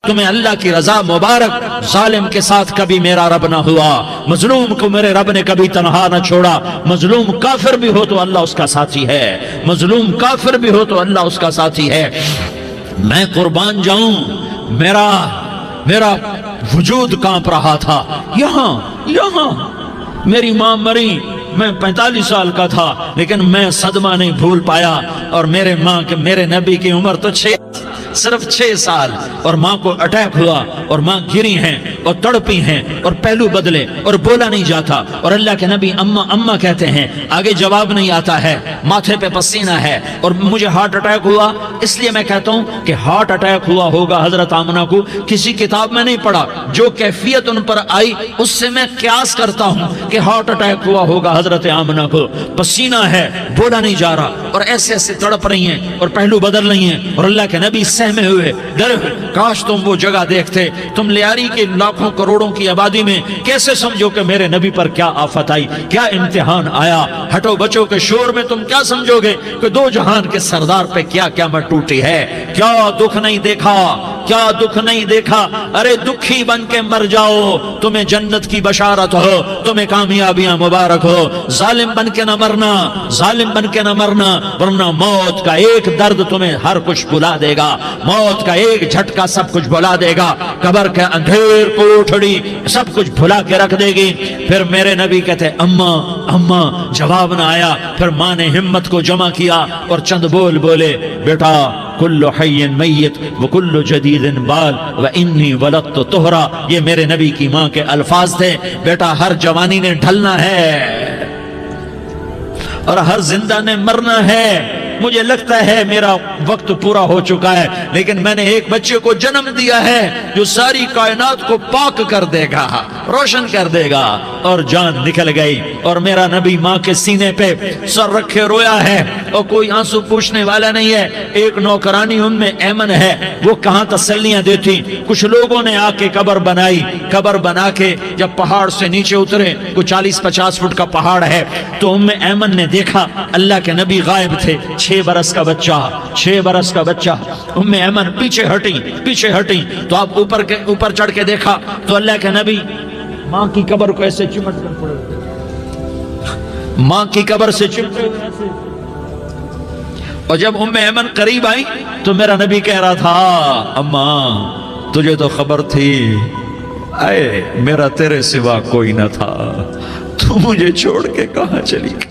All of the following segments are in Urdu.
تمہیں اللہ کی رضا مبارک، ظالم کے ساتھ کبھی میرا رب نہ ہوا، مظلوم کو میرے رب نے کبھی تنہا نہ چھوڑا، مظلوم کافر بھی ہو تو اللہ اس کا ساتھی ہے، مظلوم کافر بھی ہو تو اللہ اس کا ساتھی ہے۔ میں قربان جاؤں، میرا وجود کانپ رہا تھا، یہاں میری ماں مری، میں 45 سال کا تھا، لیکن میں صدمہ نہیں بھول پایا، اور میرے نبی کی عمر تو صرف 6 سال، اور ماں کو اٹیک ہوا اور ماں گری ہیں اور تڑپی ہیں اور پہلو بدلے اور بولا نہیں جاتا، اور اللہ کے نبی اماں اماں کہتے ہیں، آگے جواب نہیں آتا ہے، ماتھے پہ پسینہ ہے، اور مجھے ہارٹ اٹیک ہوا۔ اس لیے میں کہتا ہوں کہ ہارٹ اٹیک ہوا ہوگا حضرت آمنہ کو، کسی کتاب میں نہیں پڑھا، جو کیفیت ان پر آئی اس سے میں قیاس کرتا ہوں کہ ہارٹ اٹیک ہوا ہوگا حضرت آمنہ کو، پسینہ ہے، بولا نہیں جا رہا، اور ایسے ایسے تڑپ رہی ہیں اور پہلو بدل رہی ہیں، اور اللہ کے نبی سہمے ہوئے، ڈرے ہوئے۔ کاش تم وہ جگہ دیکھتے، تم لیاری کے لاکھوں کروڑوں کی آبادی میں کیسے سمجھو کہ میرے نبی پر کیا آفت آئی، کیا امتحان آیا۔ ہٹو بچوں کے شور میں تم کیا سمجھو گے کہ دو جہان کے سردار پہ کیا قیامت ٹوٹی ہے، کیا دکھ نہیں دیکھا، کیا دکھ نہیں دیکھا۔ ارے دکھی بن کے مر جاؤ، تمہیں جنت کی بشارت ہو، تمہیں کامیابیاں مبارک ہو۔ ظالم بن کے نہ مرنا، ظالم بن کے نہ مرنا، ورنہ موت کا ایک درد تمہیں ہر کچھ بھلا دے گا، موت کا ایک جھٹکا سب کچھ بھلا دے گا، قبر کے اندھیر کوٹھڑی سب کچھ بھلا کے رکھ دے گی۔ پھر میرے نبی کہتے اماں اماں، جواب نہ آیا۔ پھر ماں نے ہمت کو جمع کیا اور چند بولے، بیٹا کل حی میت وکل جدید بال وانی ولدت طہرا، یہ میرے نبی کی ماں کے الفاظ تھے۔ بیٹا ہر جوانی نے ڈھلنا ہے اور ہر زندہ نے مرنا ہے۔ مجھے لگتا ہے میرا وقت پورا ہو چکا ہے، لیکن میں نے ایک بچے کو جنم دیا ہے جو ساری کائنات کو پاک کر دے گا، روشن کر دے گا۔ اور جان نکل گئی، اور میرا نبی ماں کے سینے پہ سر رکھے رویا ہے، اور کوئی آنسو پوچھنے والا نہیں ہے۔ ایک نوکرانی ام ایمن ہے، وہ کہاں تسلیاں دیتی۔ کچھ لوگوں نے آ کے قبر بنائی، قبر بنا کے جب پہاڑ سے نیچے اترے، کوئی 40-50 فٹ کا پہاڑ ہے، تو ام ایمن نے دیکھا اللہ کے نبی غائب تھے، 6 برس کا بچہ۔ ام ایمن پیچھے ہٹی تو آپ اوپر چڑھ کے دیکھا تو اللہ کے نبی ماں کی قبر کو ایسے چمٹ کر پڑے، ماں کی قبر سے چمٹے ہوئے ایسے۔ اور جب ام ایمن قریب آئی تو میرا نبی کہہ رہا تھا، اماں تجھے تو خبر تھی، اے میرا تیرے سوا کوئی نہ تھا، تو مجھے چھوڑ کے کہاں چلی گئی۔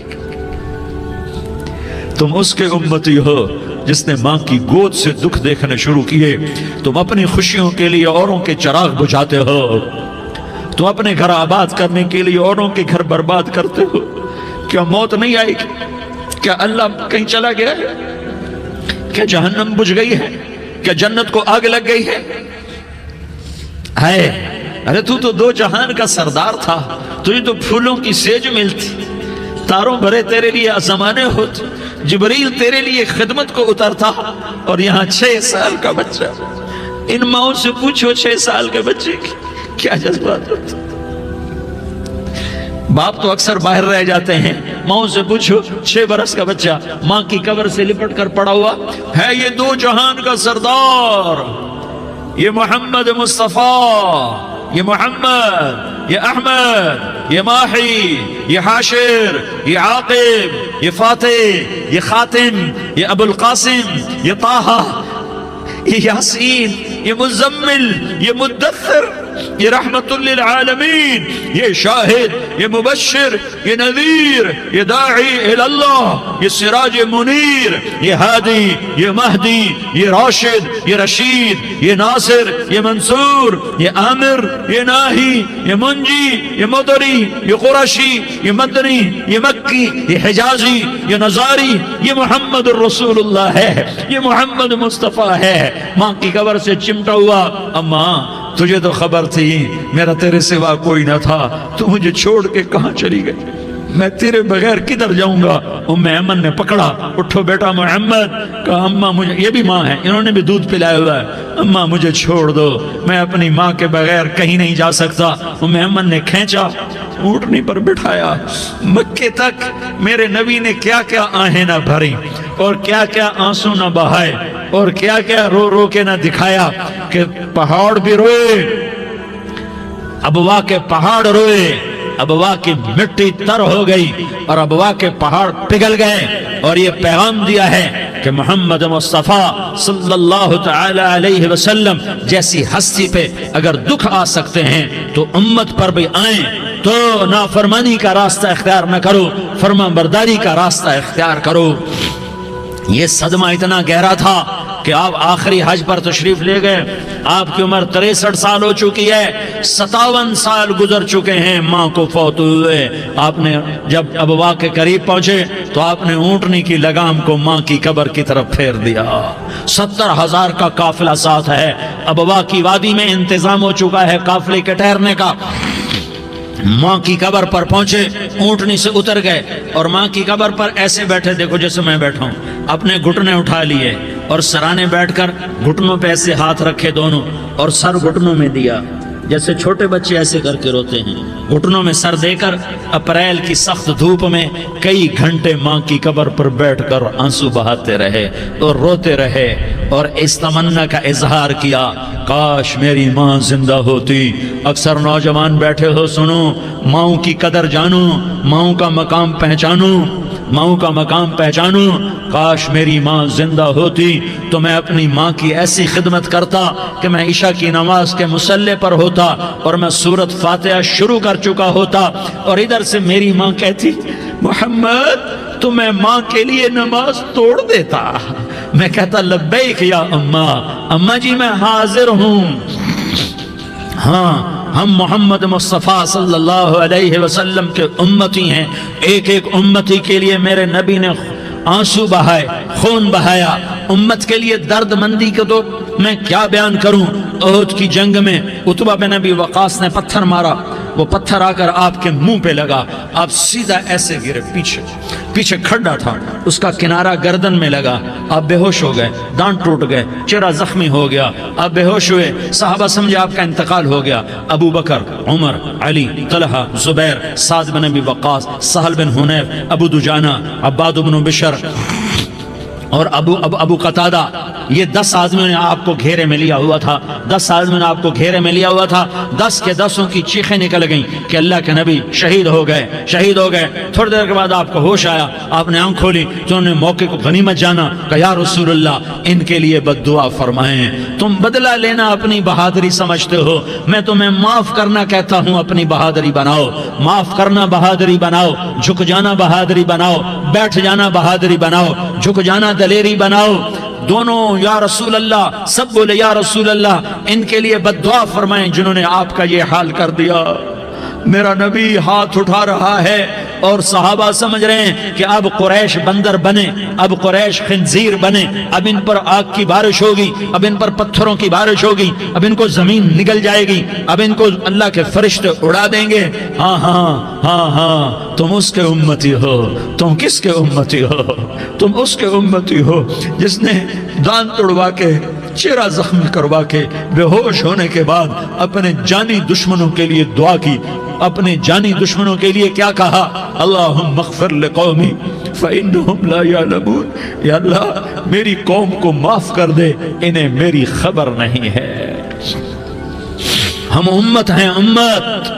تم اس کے امتی ہو جس نے ماں کی گود سے دکھ دیکھنے شروع کیے۔ تم اپنی خوشیوں کے لیے اوروں کے چراغ بجھاتے ہو، تم اپنے گھر آباد کرنے کے لیے اوروں کے گھر برباد کرتے ہو۔ کیا موت نہیں آئے گی؟ کیا اللہ کہیں چلا گیا ہے؟ کیا جہنم بجھ گئی ہے؟ کیا جنت کو آگ لگ گئی ہے؟ ارے تو 2 جہان کا سردار تھا، تجھے تو پھولوں کی سیج ملتی، تاروں بھرے تیرے لیے زمانے ہوتے، جبریل تیرے لیے خدمت کو اترتا، اور یہاں 6 سال کا بچہ۔ ان ماؤں سے پوچھو 6 سال کے بچے کی کیا جذبات ہوتے۔ باپ تو اکثر باہر رہ جاتے ہیں، ماؤں سے پوچھو 6 برس کا بچہ ماں کی قبر سے لپٹ کر پڑا ہوا ہے۔ یہ 2 جہان کا سردار، یہ محمد مصطفیٰ، یہ محمد، یہ احمد، یہ ماہی، یہ حاشر، یہ عاقب، یہ فاتح، یہ خاتم، یہ ابو القاسم، یہ طٰہٰ، یہ یاسین، یہ مزمل، یہ مدثر، یہ رحمت للعالمین، یہ شاہد، یہ مبشر، یہ نذیر، یہ داعی اللہ، یہ سراج منیر، یہ ہادی، یہ مہدی، یہ راشد، یہ رشید، یہ ناصر، یہ منصور، یہ عامر، یہ ناہی، یہ منجی، یہ مدری، یہ قرشی، یہ مدنی، یہ مکی، یہ حجازی، یہ نظاری، یہ محمد الرسول اللہ ہے، یہ محمد مصطفیٰ ہے۔ ماں کی قبر سے چمٹا ہوا، اماں تجھے تو خبر تھی میرا تیرے سوا کوئی نہ تھا، تو مجھے چھوڑ کے کہاں چلی گئی، میں تیرے بغیر کدھر جاؤں گا۔ ام ایمن نے پکڑا، اٹھو بیٹا محمد، کہا اماں مجھے، یہ بھی ماں ہے، انہوں نے بھی دودھ پلایا ہوا ہے، اماں مجھے چھوڑ دو، میں اپنی ماں کے بغیر کہیں نہیں جا سکتا۔ ام ایمن نے کھینچا، اونٹنی پر بٹھایا، مکے تک میرے نبی نے کیا کیا آہیں نہ بھری اور کیا کیا آنسو نہ بہائے۔ اور کیا کیا رو رو کے نہ دکھایا کہ پہاڑ بھی روئے، ابوا کے پہاڑ روئے، ابوا کی مٹی تر ہو گئی اور ابوا کے پہاڑ پگھل گئے، اور یہ پیغام دیا ہے کہ محمد مصطفیٰ صلی اللہ تعالی علیہ وسلم جیسی ہستی پہ اگر دکھ آ سکتے ہیں تو امت پر بھی آئیں، تو نافرمانی کا راستہ اختیار نہ کرو، فرما برداری کا راستہ اختیار کرو۔ یہ صدمہ اتنا گہرا تھا کہ آپ آخری حج پر تشریف لے گئے، آپ کی عمر 63 سال ہو چکی ہے، 57 سال گزر چکے ہیں ماں کو فوت ہوئے۔ آپ نے جب ابوا کے قریب پہنچے تو آپ نے اونٹنی کی لگام کو ماں کی قبر کی طرف پھیر دیا۔ 70,000 کا قافلہ ساتھ ہے، ابوا کی وادی میں انتظام ہو چکا ہے قافلے کے ٹھہرنے کا۔ ماں کی قبر پر پہنچے، اونٹنی سے اتر گئے اور ماں کی قبر پر ایسے بیٹھے، دیکھو جیسے میں بیٹھا ہوں، اپنے گھٹنے اٹھا لیے اور سرانے بیٹھ کر گھٹنوں پہ ایسے ہاتھ رکھے دونوں اور سر گھٹنوں میں دیا، جیسے چھوٹے بچے ایسے کر کے روتے ہیں، گھٹنوں میں سر دے کر اپریل کی سخت دھوپ میں کئی گھنٹے ماں کی قبر پر بیٹھ کر آنسو بہاتے رہے اور روتے رہے اور اس تمنا کا اظہار کیا، کاش میری ماں زندہ ہوتی۔ اکثر نوجوان بیٹھے ہو، سنو، ماؤں کی قدر جانو، ماؤں کا مقام پہچانو، ماؤں کا مقام پہچانو۔ کاش میری ماں زندہ ہوتی تو میں اپنی ماں کی ایسی خدمت کرتا کہ میں عشاء کی نماز کے مصلی پر ہوتا اور میں سورۃ فاتحہ شروع کر چکا ہوتا، اور ادھر سے میری ماں کہتی، محمد تو میں ماں کے لیے نماز توڑ دیتا۔ میں کہتا، لبیک یا اماں، اماں جی میں حاضر ہوں۔ ہاں، ہم محمد مصطفیٰ صلی اللہ علیہ وسلم کے امتی ہیں، ایک ایک امتی کے لیے میرے نبی نے آنسو بہائے، خون بہایا، امت کے لیے درد مندی کو تو میں کیا بیان کروں۔ احد کی جنگ میں عتبہ بن ابی وقاص نے پتھر مارا، وہ پتھر آ کر آپ کے منہ پہ لگا، آپ سیدھا ایسے گرے، پیچھے کھڈا تھا، اس کا کنارہ گردن میں لگا، آپ بے ہوش ہو گئے، دانت ٹوٹ گئے، چہرہ زخمی ہو گیا، آپ بے ہوش ہوئے، صحابہ سمجھے آپ کا انتقال ہو گیا۔ ابو بکر، عمر، علی، طلحہ، زبیر، سعد بن ابی وقاص، سہل بن حنیف، ابو دجانہ، عباد بن بشر اور ابو قتادہ، یہ 10 آدمیوں نے آپ کو گھیرے میں لیا ہوا تھا، 10 آدمیوں نے آپ کو گھیرے میں لیا ہوا تھا، 10 کے 10 کی چیخیں نکل گئیں کہ اللہ کے نبی شہید ہو گئے، شہید ہو گئے۔ تھوڑی دیر کے بعد آپ کو ہوش آیا، آپ نے آنکھ کھولی تو انہوں نے موقع کو غنیمت جانا، کہ یا رسول اللہ ان کے لیے بد دعا فرمائیں، تم بدلہ لینا اپنی بہادری سمجھتے ہو، میں تمہیں معاف کرنا کہتا ہوں، اپنی بہادری بناؤ، معاف کرنا بہادری بناؤ، جھک جانا بہادری بناؤ، بیٹھ جانا بہادری بناؤ، جھک جانا دلیری بناؤ۔ دونوں یا رسول اللہ، سب بولے یا رسول اللہ، ان کے لیے بد دعا فرمائیں جنہوں نے آپ کا یہ حال کر دیا۔ میرا نبی ہاتھ اٹھا رہا ہے اور صحابہ سمجھ رہے ہیں کہ اب قریش بندر بنے، اب قریش خنزیر بنے، اب ان پر آگ کی بارش ہوگی، اب ان پر پتھروں کی بارش ہوگی، اب ان کو زمین نگل جائے گی، اب ان کو اللہ کے فرشتے اڑا دیں گے۔ ہاں ہاں ہاں ہاں، تم اس کے امتی ہو۔ تم کس کے امتی ہو؟ تم اس کے امتی ہو جس نے دان توڑوا کے، چہرہ زخمی کروا کے، بے ہوش ہونے کے بعد اپنے جانی دشمنوں کے لیے دعا کی، اپنے جانی دشمنوں کے لیے کیا کہا؟ اللہم اغفر لقومی فإنہم لا یعلمون، یا اللہ میری قوم کو معاف کر دے، انہیں میری خبر نہیں ہے۔ ہم امت ہیں، امت،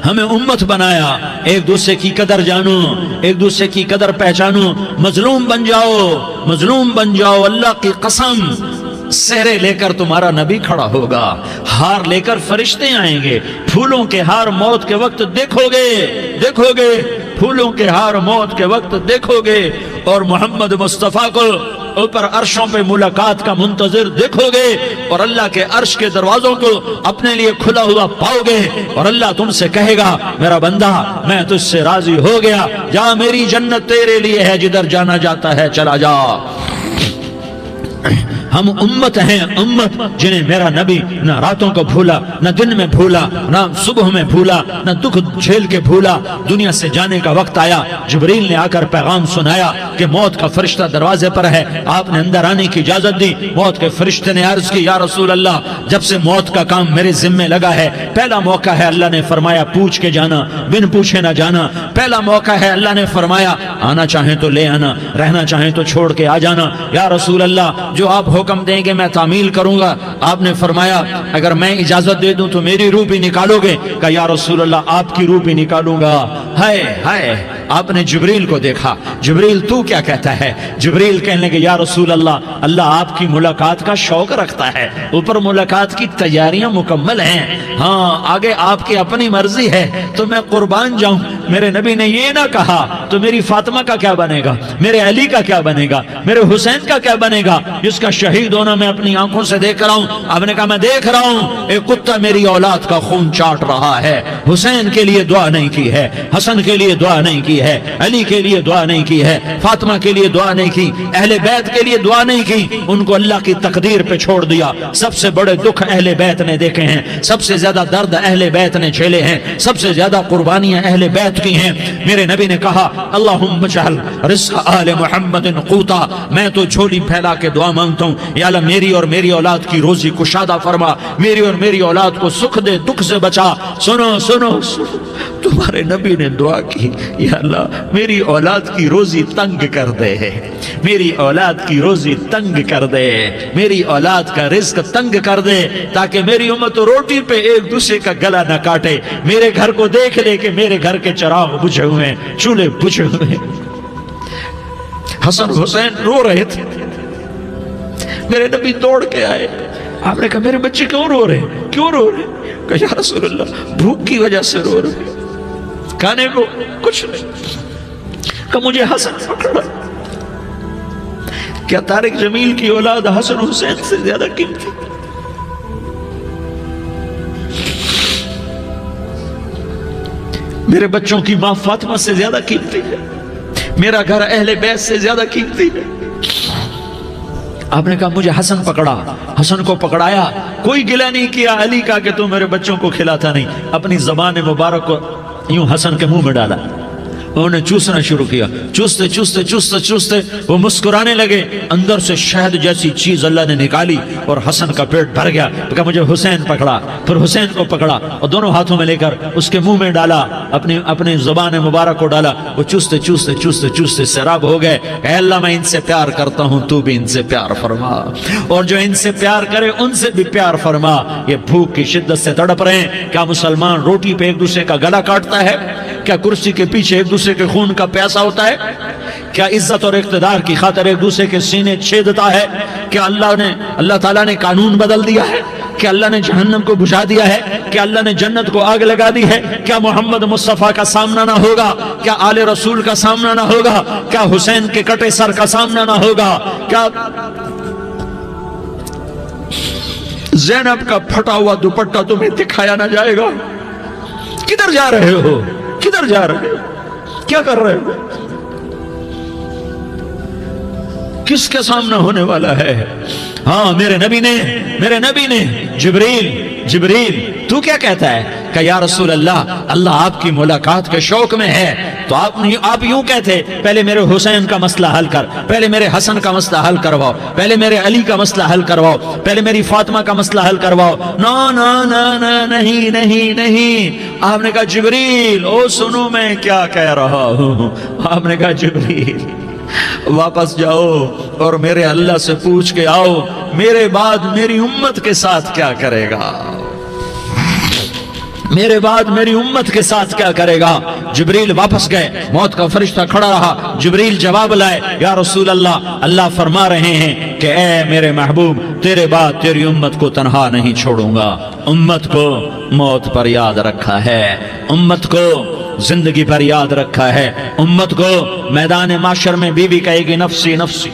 ہمیں امت بنایا، ایک دوسرے کی قدر جانو، ایک دوسرے کی قدر پہچانو، مظلوم بن جاؤ، مظلوم بن جاؤ، اللہ کی قسم سہرے لے کر تمہارا نبی کھڑا ہوگا، ہار لے کر فرشتے آئیں گے، پھولوں کے ہار موت کے وقت دیکھو گے، دیکھو گے، پھولوں کے ہار موت کے وقت دیکھو گے، اور محمد مصطفیٰ کو اوپر عرشوں پہ ملاقات کا منتظر دیکھو گے، اور اللہ کے عرش کے دروازوں کو اپنے لیے کھلا ہوا پاؤ گے، اور اللہ تم سے کہے گا، میرا بندہ میں تجھ سے راضی ہو گیا، جا میری جنت تیرے لیے ہے، جدھر جانا جاتا ہے چلا جا۔ ہم امت ہیں، امت جنہیں میرا نبی نہ راتوں کو بھولا، نہ دن میں بھولا، نہ صبح میں بھولا، نہ دکھ جھیل کے بھولا۔ دنیا سے جانے کا وقت آیا، جبریل نے آ کر پیغام سنایا کہ موت کا فرشتہ دروازے پر ہے، آپ نے اندر آنے کی اجازت دی۔ موت کے فرشتے نے عرض کی، یا رسول اللہ جب سے موت کا کام میرے ذمے لگا ہے، پہلا موقع ہے، اللہ نے فرمایا پوچھ کے جانا، بن پوچھے نہ جانا، پہلا موقع ہے، اللہ نے فرمایا آنا چاہیں تو لے آنا، رہنا چاہیں تو چھوڑ کے آ جانا۔ یا رسول اللہ جو آپ حکم دیں گے میں تعمیل کروں گا۔ آپ نے فرمایا اگر میں اجازت دے دوں تو میری روح بھی نکالو گے؟ کہا یا رسول اللہ آپ کی روح بھی نکالوں گا۔ ہائے ہائے، آپ نے جبریل کو دیکھا، جبریل تو کیا کہتا ہے؟ جبریل کہنے لگے یا رسول اللہ، اللہ آپ کی ملاقات کا شوق رکھتا ہے، اوپر ملاقات کی تیاریاں مکمل ہیں، ہاں آگے آپ کی اپنی مرضی ہے تو میں قربان جاؤں۔ میرے نبی نے یہ نہ کہا تو میری فاطمہ کا کیا بنے گا، میرے علی کا کیا بنے گا، میرے حسین کا کیا بنے گا جس کا شہید ہونا میں اپنی آنکھوں سے دیکھ رہا ہوں۔ آپ نے کہا میں دیکھ رہا ہوں ایک کتا میری اولاد کا خون چاٹ رہا ہے، حسین کے لیے دعا نہیں کی ہے، حسن کے لیے دعا نہیں کی ہے، علی کے لیے دعا نہیں کی ہے، فاطمہ کے لیے دعا نہیں کی، اہل بیت کے لیے دعا نہیں کی، ان کو اللہ کی تقدیر پہ چھوڑ دیا۔ سب سے بڑے دکھ اہل بیت نے دیکھے ہیں، سب سے زیادہ درد اہل بیت نے جھیلے ہیں، سب سے زیادہ قربانیاں اہل بیت کی ہیں۔ میرے نبی نے کہا اللہم اجعل رزق آل محمد قوتا، میں تو جھولی پھیلا کے دعا مانگتا ہوں یا اللہ میری اور میری اولاد کی روزی کشادہ فرما، میری اور میری اولاد کو سکھ دے، دکھ سے بچا۔ سنو سنو سنو، تمہارے نبی نے دعا کی یا اللہ میری اولاد کی روزی تنگ کر دے، میری اولاد کی روزی تنگ کر دے، میری اولاد کا رزق تنگ کر دے تاکہ میری امت روٹی پہ ایک دوسرے کا گلا نہ کاٹے، میرے گھر کو دیکھ لے کہ میرے گھر کے چراغ بجھے ہوئے ہیں، چولہے بجھے ہوئے ہیں۔ حسن حسین رو رہے تھے، میرے نبی دوڑ کے آئے، آپ نے کہا میرے بچے کیوں رو رہے ہیں، کیوں رو رہے ہیں؟ کہا یا رسول اللہ بھوک کی وجہ سے رو رہے ہیں، کھانے کو کچھ نہیں۔ کہا مجھے حسن پکڑا۔ کیا طارق جمیل کی اولاد حسن حسین سے زیادہ قیمتی؟ میرے بچوں کی ماں فاطمہ سے زیادہ قیمتی ہے، میرا گھر اہل بیت سے زیادہ قیمتی ہے۔ آپ نے کہا مجھے حسن پکڑا، حسن کو پکڑایا، کوئی گلہ نہیں کیا علی کا کہ تو میرے بچوں کو کھلاتا نہیں، اپنی زبان مبارک کو یوں حسن کے منہ میں ڈالا، انہوں نے چوسنا شروع کیا، چوستے چوستے چوستے چوستے وہ مسکرانے لگے، اندر سے شہد جیسی چیز اللہ نے نکالی اور حسن کا پیٹ بھر گیا۔ کہا مجھے حسین پکڑا، پھر حسین کو پکڑا اور دونوں ہاتھوں میں لے کر اس کے منہ میں ڈالا، اپنی زبان مبارک کو ڈالا، وہ چوستے چوستے چوستے چوستے سیراب ہو گئے۔ اے اللہ میں ان سے پیار کرتا ہوں، تو بھی ان سے پیار فرما، اور جو ان سے پیار کرے ان سے بھی پیار فرما۔ یہ بھوک کی شدت سے تڑپ رہے ہیں، کیا مسلمان روٹی پہ ایک دوسرے کا گلا کاٹتا ہے؟ کیا کرسی کے پیچھے ایک دوسرے کے خون کا پیاسا ہوتا ہے؟ کیا عزت اور اقتدار کی خاطر ایک دوسرے کے سینے چھیدتا ہے؟ کیا اللہ تعالیٰ نے قانون بدل دیا ہے؟ کیا اللہ نے جہنم کو بجھا دیا ہے؟ کیا اللہ نے جنت کو آگ لگا دی ہے؟ کیا محمد مصطفیٰ کا سامنا نہ ہوگا؟ کیا آل رسول کا سامنا نہ ہوگا؟ کیا حسین کے کٹے سر کا سامنا نہ ہوگا؟ کیا زینب کا پھٹا ہوا دوپٹہ تمہیں دکھایا نہ جائے گا؟ کدھر جا رہے ہو؟ کدھر جا رہے ہو؟ کیا کر رہے ہو؟ کس کے سامنے ہونے والا ہے؟ ہاں میرے نبی نے جبریل تو کیا کہتا ہے؟ کہ یا رسول اللہ، اللہ آپ کی ملاقات کے شوق میں ہے، تو آپ یوں کہتے پہلے میرے حسین کا مسئلہ حل کر، پہلے میرے حسن کا مسئلہ حل کرواؤ، پہلے میرے علی کا مسئلہ حل کرواؤ، پہلے میری فاطمہ کا مسئلہ حل کرواؤ۔ نا نا نا نا نہیں نہیں نہیں۔ آپ نے کہا جبریل او سنو میں کیا کہہ رہا ہوں۔ آپ نے کہا جبریل واپس جاؤ اور میرے اللہ سے پوچھ کے آؤ میرے بعد میری امت کے ساتھ کیا کرے گا، میرے بعد میری امت کے ساتھ کیا کرے گا۔ جبریل واپس گئے، موت کا فرشتہ کھڑا رہا، جبریل جواب لائے یا رسول اللہ، اللہ فرما رہے ہیں کہ اے میرے محبوب تیرے بعد تیری امت کو تنہا نہیں چھوڑوں گا، امت کو موت پر یاد رکھا ہے، امت کو زندگی پر یاد رکھا ہے، امت کو میدان معاشر میں بیوی کہے گی نفسی نفسی،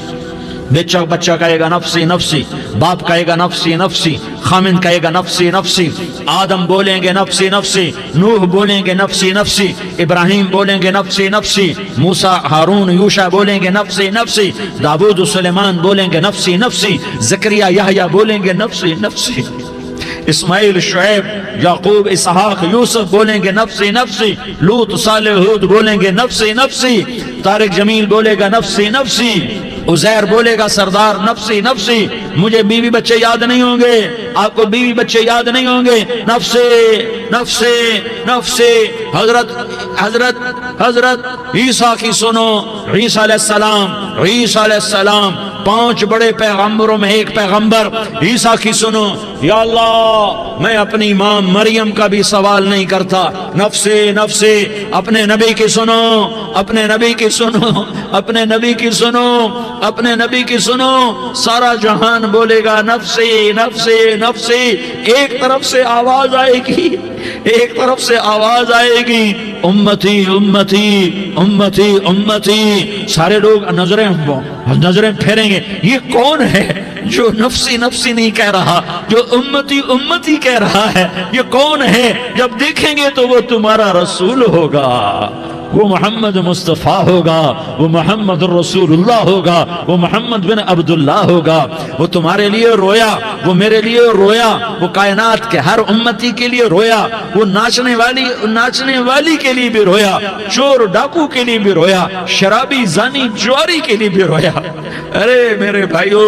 بچہ کہے گا نفسی نفسی، باپ کہے گا نفسی نفسی، خامن کہے گا نفسی نفسی، آدم بولیں گے نفسی نفسی، نوح بولیں گے نفسی نفسی، ابراہیم بولیں گے نفسی نفسی، موسیٰ ہارون یوشع بولیں گے نفسی نفسی، داؤد سلیمان بولیں گے نفسی نفسی، زکریا یحییٰ بولیں گے نفسی نفسی، اسماعیل شعیب یعقوب اسحاق یوسف بولیں گے نفسی نفسی، لوط صالح ہود بولیں گے نفسی نفسی، طارق جمیل بولے گا نفسی نفسی، عزیر بولے گا سردار نفسی نفسی، مجھے بیوی بچے یاد نہیں ہوں گے، آپ کو بیوی بچے یاد نہیں ہوں گے، نفسی نفسی نفسی۔ حضرت حضرت عیسیٰ کی سنو، عیسیٰ علیہ السلام، عیسیٰ علیہ السلام 5 بڑے پیغمبروں میں ایک پیغمبر عیسیٰ کی سنو. یا اللہ میں اپنی ماں مریم کا بھی سوال نہیں کرتا، نفسی نفسی. اپنے نبی کی سنو، اپنے نبی کی سنو، اپنے نبی کی سنو، اپنے نبی کی سنو. سارا جہان بولے گا نفسی نفسی نفسی. ایک طرف سے آواز آئے گی، ایک طرف سے آواز آئے گی امتی امتی امتی امتی. سارے لوگ نظریں پھیریں گے، یہ کون ہے جو نفسی نفسی نہیں کہہ رہا، جو امتی امتی کہہ رہا ہے؟ یہ کون ہے؟ جب دیکھیں گے تو وہ تمہارا رسول ہوگا، وہ محمد مصطفیٰ ہوگا، وہ محمد الرسول اللہ ہوگا، وہ محمد بن عبداللہ ہوگا. وہ تمہارے لیے رویا، وہ میرے لیے رویا، وہ کائنات کے ہر امتی کے لیے رویا، وہ ناچنے والی کے لیے بھی رویا، چور ڈاکو کے لیے بھی رویا، شرابی زانی جواری کے لیے بھی رویا. ارے میرے بھائیو،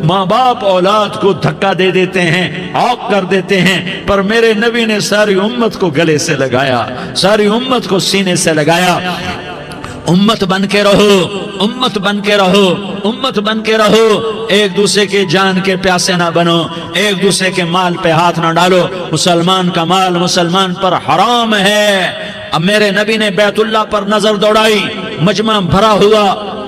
ماں باپ اولاد کو دھکا دے دیتے ہیں، عوق کر دیتے ہیں، پر میرے نبی نے ساری امت کو گلے سے لگایا، ساری امت کو سینے سے لگایا. امت بن کے رہو، امت بن کے رہو، امت بن کے رہو. ایک دوسرے کے جان کے پیاسے نہ بنو، ایک دوسرے کے مال پہ ہاتھ نہ ڈالو. مسلمان کا مال مسلمان پر حرام ہے. اب میرے نبی نے بیت اللہ پر نظر دوڑائی، مجمع بھرا ہوا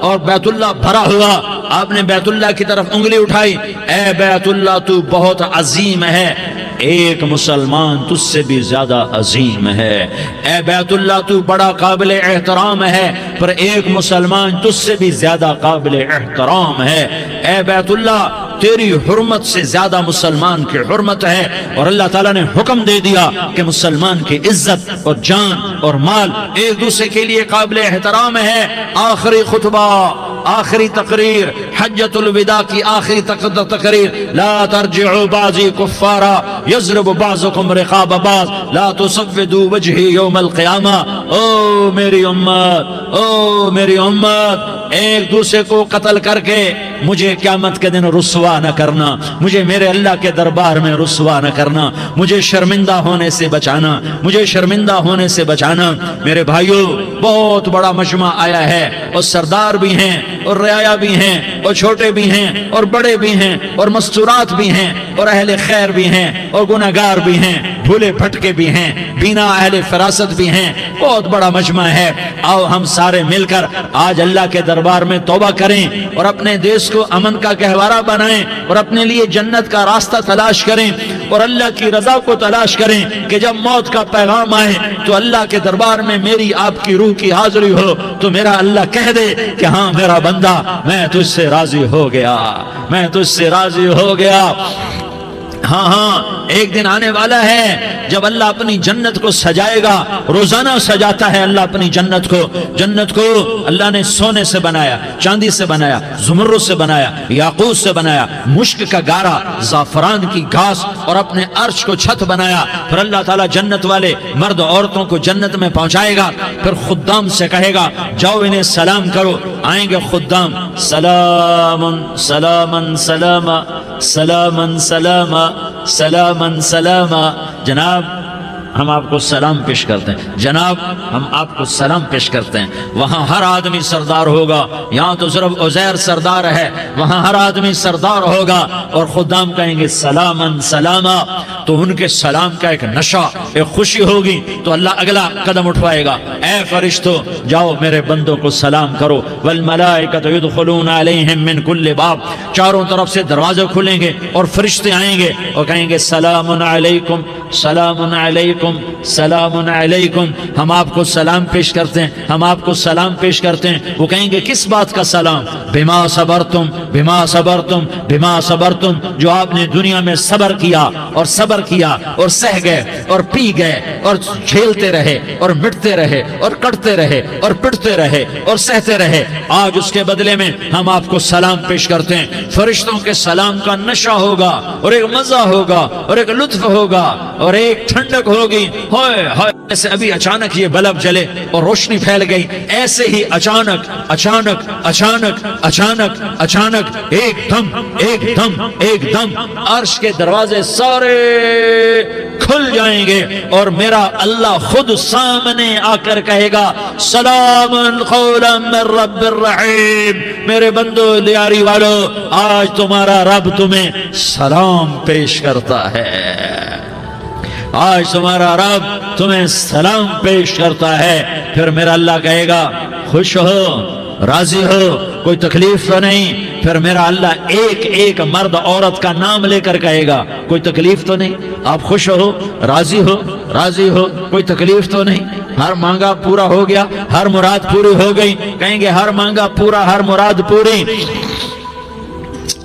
اور بیت اللہ بھرا ہوا. آپ نے بیت اللہ کی طرف انگلی اٹھائی، اے بیت اللہ تو بہت عظیم ہے، ایک مسلمان تجھ سے بھی زیادہ عظیم ہے. اے بیت اللہ تو بڑا قابل احترام ہے، پر ایک مسلمان تجھ سے بھی زیادہ قابل احترام ہے. اے بیت اللہ تیری حرمت سے زیادہ مسلمان کی حرمت ہے. اور اللہ تعالیٰ نے حکم دے دیا کہ مسلمان کی عزت اور جان اور مال ایک دوسرے کے لیے قابل احترام ہے. آخری خطبہ، آخری تقریر، حجۃ الوداع کی آخری تقریر، لا ترجعوا بعضی کفارا یضرب بعضکم رقاب بعض لا تسودوا وجہی یوم القیامہ. او میری امت، او میری امت، ایک دوسرے کو قتل کر کے مجھے قیامت کے دن رسوا نہ کرنا، مجھے میرے اللہ کے دربار میں رسوا نہ کرنا، مجھے شرمندہ ہونے سے بچانا، مجھے شرمندہ ہونے سے بچانا. میرے بھائیو، بہت بڑا مجمع آیا ہے، اور سردار بھی ہیں اور رعایا بھی ہیں اور چھوٹے بھی ہیں اور بڑے بھی ہیں اور مستورات بھی ہیں اور اہل خیر بھی ہیں اور گناہگار بھی ہیں، بھولے بھٹکے بھی ہیں، بینا اہل فراست بھی ہیں. بہت بڑا مجمع ہے. آؤ ہم سارے مل کر آج اللہ کے دربار میں توبہ کریں اور اپنے دیش کو امن کا گہوارہ بنائیں اور اپنے لیے جنت کا راستہ تلاش کریں اور اللہ کی رضا کو تلاش کریں کہ جب موت کا پیغام آئے تو اللہ کے دربار میں میری آپ کی روح کی حاضری ہو تو میرا اللہ کہہ دے کہ ہاں میرا بندہ، میں تجھ سے راضی ہو گیا، میں تجھ سے راضی ہو گیا. ہاں ہاں، ایک دن آنے والا ہے جب اللہ اپنی جنت کو سجائے گا. روزانہ سجاتا ہے اللہ اپنی جنت کو. جنت کو اللہ نے سونے سے بنایا، چاندی سے بنایا، زمرد سے بنایا، یاقوت سے بنایا، مشک کا گارا، زعفران کی گھاس اور اپنے عرش کو چھت بنایا. پھر اللہ تعالیٰ جنت والے مرد عورتوں کو جنت میں پہنچائے گا. پھر خدام سے کہے گا جاؤ انہیں سلام کرو. آئیں گے خدام، سلام سلام سلام سلام سلام سلام سلام. جناب ہم آپ کو سلام پیش کرتے ہیں، جناب ہم آپ کو سلام پیش کرتے ہیں. وہاں ہر آدمی سردار ہوگا. یہاں تو صرف عزیر سردار ہے، وہاں ہر آدمی سردار ہوگا. اور خدام کہیں گے سلامن سلاما. تو ان کے سلام کا ایک نشہ، ایک خوشی ہوگی. تو اللہ اگلا قدم اٹھوائے گا، اے فرشتو جاؤ میرے بندوں کو سلام کرو. والملائکۃ یدخلون علیہم من کل باب. چاروں طرف سے دروازے کھلیں گے اور فرشتے آئیں گے اور کہیں گے سلام علیکم، سلام علیکم، سلام علیکم. ہم آپ کو سلام پیش کرتے ہیں، ہم آپ کو سلام پیش کرتے ہیں. وہ کہیں گے کس بات کا سلام؟ بما صبرتم، بما صبرتم، بما صبرتم. جو آپ نے دنیا میں صبر کیا اور صبر کیا اور سہ گئے اور پی گئے اور جھیلتے رہے اور مٹتے رہے اور کٹتے رہے اور پٹتے رہے اور سہتے رہے، آج اس کے بدلے میں ہم آپ کو سلام پیش کرتے ہیں. فرشتوں کے سلام کا نشہ ہوگا اور ایک مزہ ہوگا اور ایک لطف ہوگا اور ایک ٹھنڈک ہوگی. ہوئے ہوئے، جیسے ابھی اچانک یہ بلب جلے اور روشنی پھیل گئی، ایسے ہی اچانک اچانک اچانک اچانک اچانک ایک دم ایک دم ایک دم عرش کے دروازے سارے کھل جائیں جائیں گے اور میرا اللہ خود سامنے آ کر کہے گا سلام قولا من رب الرحیم، میرے بندو لیاری والو آج تمہارا رب تمہیں سلام پیش کرتا ہے، آج تمہارا رب تمہیں سلام پیش کرتا ہے۔ پھر میرا اللہ کہے گا خوش ہو، راضی ہو، کوئی تکلیف تو نہیں؟ پھر میرا اللہ ایک ایک مرد عورت کا نام لے کر کہے گا کوئی تکلیف تو نہیں؟ آپ خوش ہو، راضی ہو، راضی ہو، کوئی تکلیف تو نہیں؟ ہر مانگا پورا ہو گیا، ہر مراد پوری ہو گئی؟ کہیں گے ہر مانگا پورا، ہر مراد پوری۔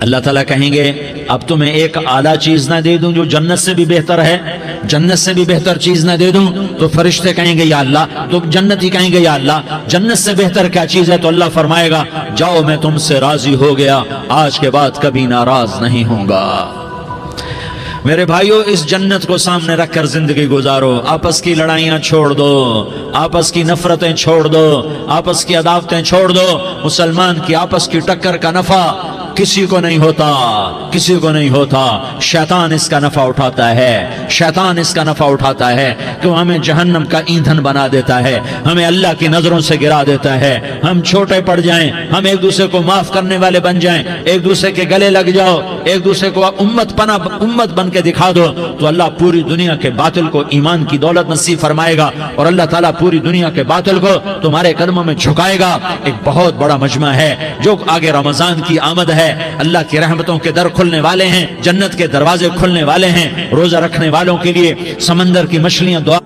اللہ تعالیٰ کہیں گے اب تمہیں ایک اعلیٰ چیز نہ دے دوں جو جنت سے بھی بہتر ہے؟ جنت سے بھی بہتر چیز نہ دے دوں؟ تو فرشتے کہیں گے یا اللہ، تو جنتی کہیں گے یا اللہ جنت سے بہتر کیا چیز ہے؟ تو اللہ فرمائے گا جاؤ میں تم سے راضی ہو گیا، آج کے بعد کبھی ناراض نہیں ہوں گا۔ میرے بھائیو اس جنت کو سامنے رکھ کر زندگی گزارو، آپس کی لڑائیاں چھوڑ دو، آپس کی نفرتیں چھوڑ دو، آپس کی عداوتیں چھوڑ دو۔ مسلمان کی آپس کی ٹکر کا نفع کسی کو نہیں ہوتا، کسی کو نہیں ہوتا۔ شیطان اس کا نفع اٹھاتا ہے، شیطان اس کا نفع اٹھاتا ہے کہ وہ ہمیں جہنم کا ایندھن بنا دیتا ہے، ہمیں اللہ کی نظروں سے گرا دیتا ہے، ہم چھوٹے پڑ جائیں، ہم ایک دوسرے کو معاف کرنے والے بن جائیں، ایک دوسرے کے گلے لگ جاؤ، ایک دوسرے کو امت بن کے دکھا دو، تو اللہ پوری دنیا کے باطل کو ایمان کی دولت نصیب فرمائے گا، اور اللہ تعالیٰ پوری دنیا کے باطل کو تمہارے قدموں میں جھکائے گا۔ ایک بہت بڑا مجمع ہے جو آگے رمضان کی آمد ہے، اللہ کی رحمتوں کے در کھلنے والے ہیں، جنت کے دروازے کھلنے والے ہیں، روزہ رکھنے والوں کے لیے سمندر کی مچھلیاں دعا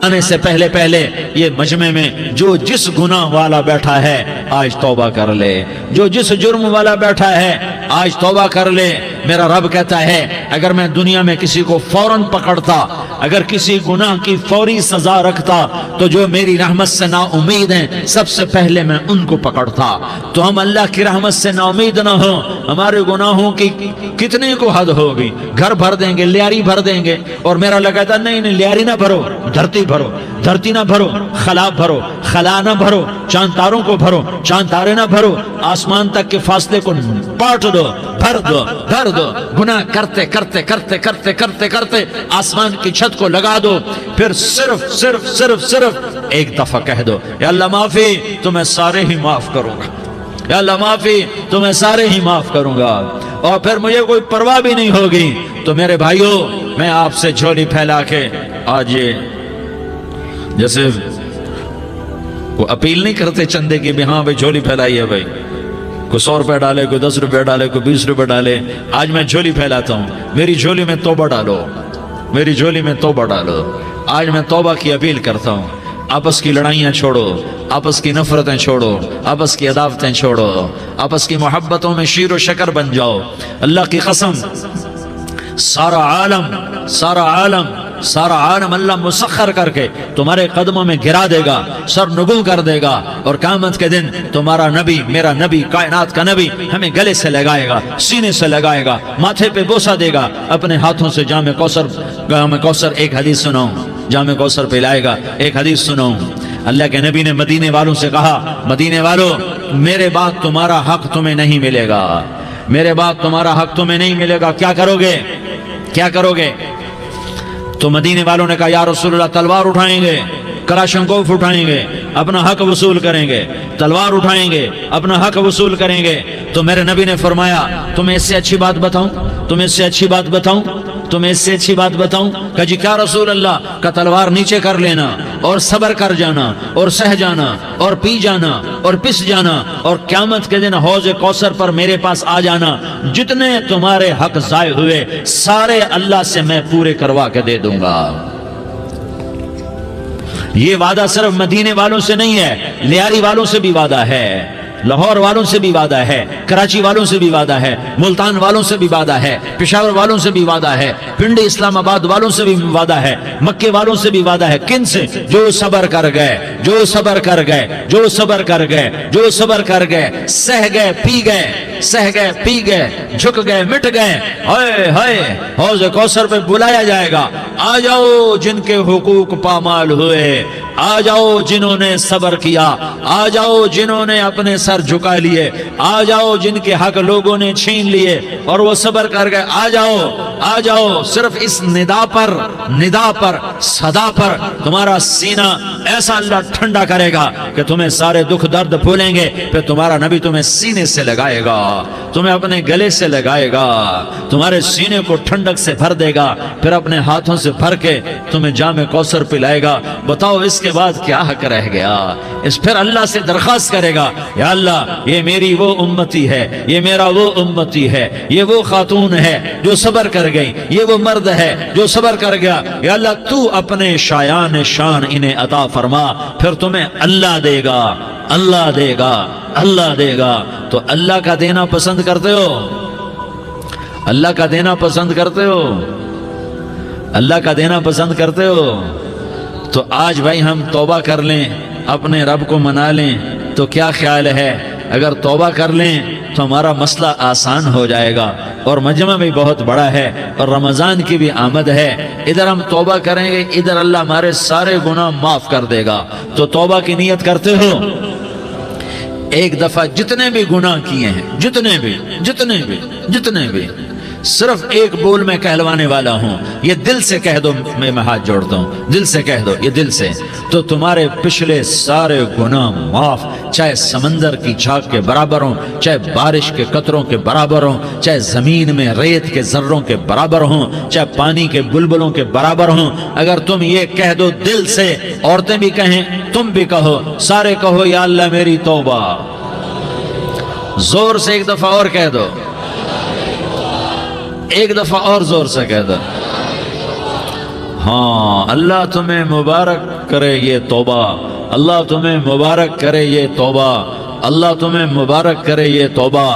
آنے سے پہلے یہ مجمع میں جو جس گناہ والا بیٹھا ہے آج توبہ کر لے، جو جس جرم والا بیٹھا ہے آج توبہ کر لے۔ میرا رب کہتا ہے اگر میں دنیا میں کسی کو فوراً پکڑتا، اگر کسی گناہ کی فوری سزا رکھتا تو جو میری رحمت سے نا امید ہیں سب سے پہلے میں ان کو پکڑتا۔ تو ہم اللہ کی رحمت سے نا امید نہ ہو، ہمارے گناہوں کی کتنے کو حد ہوگی، گھر بھر دیں گے، لیاری بھر دیں گے، اور میرا اللہ کہتا نہیں لیاری نہ بھرو، دھرتی بھرو، دھرتی نہ بھرو، خلا بھرو، خلا نہ بھرو، چاند تاروں کو بھرو، چاند تارے نہ بھرو، آسمان تک کے فاصلے کو پاٹ دو، بھر دو، بھر دو، گناہ کرتے کرتے کرتے کرتے کرتے کرتے آسمان کی چھت کو لگا دو، پھر صرف صرف صرف صرف ایک دفعہ کہہ دو یا اللہ معافی، تو میں سارے ہی معاف کروں گا، یا اللہ معافی تو میں سارے ہی معاف کروں گا، اور پھر مجھے کوئی پرواہ بھی نہیں ہوگی۔ تو میرے بھائیو میں آپ سے جھولی پھیلا کے آج یہ جیسے وہ اپیل نہیں کرتے چندے کی بھی ہاں بھائی جھولی پھیلائی ہے، بھائی کوئی 100 روپے ڈالے، کوئی 10 روپے ڈالے، کوئی 20 روپے ڈالے، آج میں جھولی پھیلاتا ہوں، میری جھولی میں توبہ ڈالو، میری جھولی میں توبہ ڈالو۔ آج میں توبہ کی اپیل کرتا ہوں، آپس کی لڑائیاں چھوڑو، آپس کی نفرتیں چھوڑو، آپس کی عداوتیں چھوڑو، آپس کی محبتوں میں شیر و شکر بن جاؤ۔ اللہ کی قسم سارا عالم اللہ مسخر کر کے تمہارے قدموں میں گرا دے گا، سر نگو کر دے گا، اور قیامت کے دن تمہارا نبی، میرا نبی، کائنات کا نبی ہمیں گلے سے لگائے گا، سینے سے لگائے گا، ماتھے پہ بوسہ دے گا، اپنے ہاتھوں سے جام کوثر ایک حدیث سناؤں، جام کوثر پلائے گا، ایک حدیث سناؤں۔ اللہ کے نبی نے مدینے والوں سے کہا مدینے والوں میرے بعد تمہارا حق تمہیں نہیں ملے گا، میرے بعد تمہارا حق تمہیں نہیں ملے گا، کیا کرو گے؟ کیا کرو گے؟ تو مدینے والوں نے کہا یا رسول اللہ تلوار اٹھائیں گے، کراشنکوف اٹھائیں گے، اپنا حق وصول کریں گے، تلوار اٹھائیں گے، اپنا حق وصول کریں گے۔ تو میرے نبی نے فرمایا تمہیں اس سے اچھی بات بتاؤں، تمہیں اس سے اچھی بات بتاؤں، تمہیں اس سے اچھی بات بتاؤں؟ کہا جی کیا رسول اللہ؟ کا تلوار نیچے کر لینا اور صبر کر جانا اور سہ جانا اور پی جانا اور پس جانا، اور قیامت کے دن حوض کوثر پر میرے پاس آ جانا، جتنے تمہارے حق ضائع ہوئے سارے اللہ سے میں پورے کروا کے دے دوں گا۔ یہ وعدہ صرف مدینے والوں سے نہیں ہے، لیاری والوں سے بھی وعدہ ہے، لاہور والوں سے بھی وعدہ ہے، کراچی والوں سے بھی وعدہ ہے، ملتان والوں سے بھی وعدہ ہے، پشاور والوں سے بھی وعدہ ہے، پنڈی اسلام آباد والوں سے بھی وعدہ ہے، مکے والوں سے بھی وعدہ ہے۔ کن سے؟ جو صبر کر گئے، جو صبر کر گئے، جو صبر کر گئے، جو صبر کر گئے، سہ گئے پی گئے، سہ گئے پی گئے، جھک گئے مٹ گئے، ہائے ہائے حوض کوثر پہ بلایا جائے گا، آ جاؤ جن کے حقوق پامال ہوئے، آ جاؤ جنہوں نے صبر کیا، آ جاؤ جنہوں نے اپنے سر جھکا لیے، آ جاؤ جن کے حق لوگوں نے چھین لیے اور وہ صبر کر گئے، آ جاؤ آ جاؤ۔ صرف اس ندا پر صدا پر تمہارا سینہ ایسا اللہ ٹھنڈا کرے گا کہ تمہیں سارے دکھ درد بھولیں گے، پھر تمہارا نبی تمہیں سینے سے لگائے گا، تمہیں اپنے گلے سے لگائے گا، تمہارے سینے کو ٹھنڈک سے بھر دے گا، پھر اپنے ہاتھوں سے بھر کے تمہیں جام کوثر پلائے گا۔ بتاؤ اس کے بعد کیا حق رہ گیا؟ اس پھر اللہ سے درخواست کرے گا، یا اللہ یہ میری وہ امتی ہے، یہ میرا وہ امتی ہے، یہ وہ خاتون ہے جو صبر کر گئی، یہ وہ مرد ہے جو صبر کر گیا، یا اللہ تو اپنے شایان شان انہیں عطا فرما، پھر تمہیں اللہ دے گا، اللہ دے گا، اللہ دے گا۔ تو اللہ کا دینا پسند کرتے ہو؟ اللہ کا دینا پسند کرتے ہو؟ اللہ کا دینا پسند کرتے ہو؟ تو آج بھائی ہم توبہ کر لیں، اپنے رب کو منا لیں، تو کیا خیال ہے اگر توبہ کر لیں تو ہمارا مسئلہ آسان ہو جائے گا، اور مجمع بھی بہت بڑا ہے اور رمضان کی بھی آمد ہے، ادھر ہم توبہ کریں گے، ادھر اللہ ہمارے سارے گناہ معاف کر دے گا۔ تو توبہ کی نیت کرتے ہو؟ ایک دفعہ جتنے بھی گناہ کیے ہیں، جتنے بھی صرف ایک بول میں کہلوانے والا ہوں، یہ دل سے کہہ دو، میں ہاتھ جوڑتا ہوں، دل سے کہہ دو، یہ دل سے، تو تمہارے پچھلے سارے گناہ معاف، چاہے سمندر کی جھاگ کے برابر ہوں، چاہے بارش کے قطروں کے برابر ہوں، چاہے زمین میں ریت کے ذروں کے برابر ہوں، چاہے پانی کے بلبلوں کے برابر ہوں۔ اگر تم یہ کہہ دو دل سے، عورتیں بھی کہیں، تم بھی کہو، سارے کہو، یا اللہ میری توبہ، زور سے ایک دفعہ اور کہہ دو، ایک دفعہ اور زور سے کہہ دو۔ ہاں، اللہ تمہیں مبارک کرے یہ توبہ، اللہ تمہیں مبارک کرے یہ توبہ، اللہ تمہیں مبارک کرے یہ توبہ۔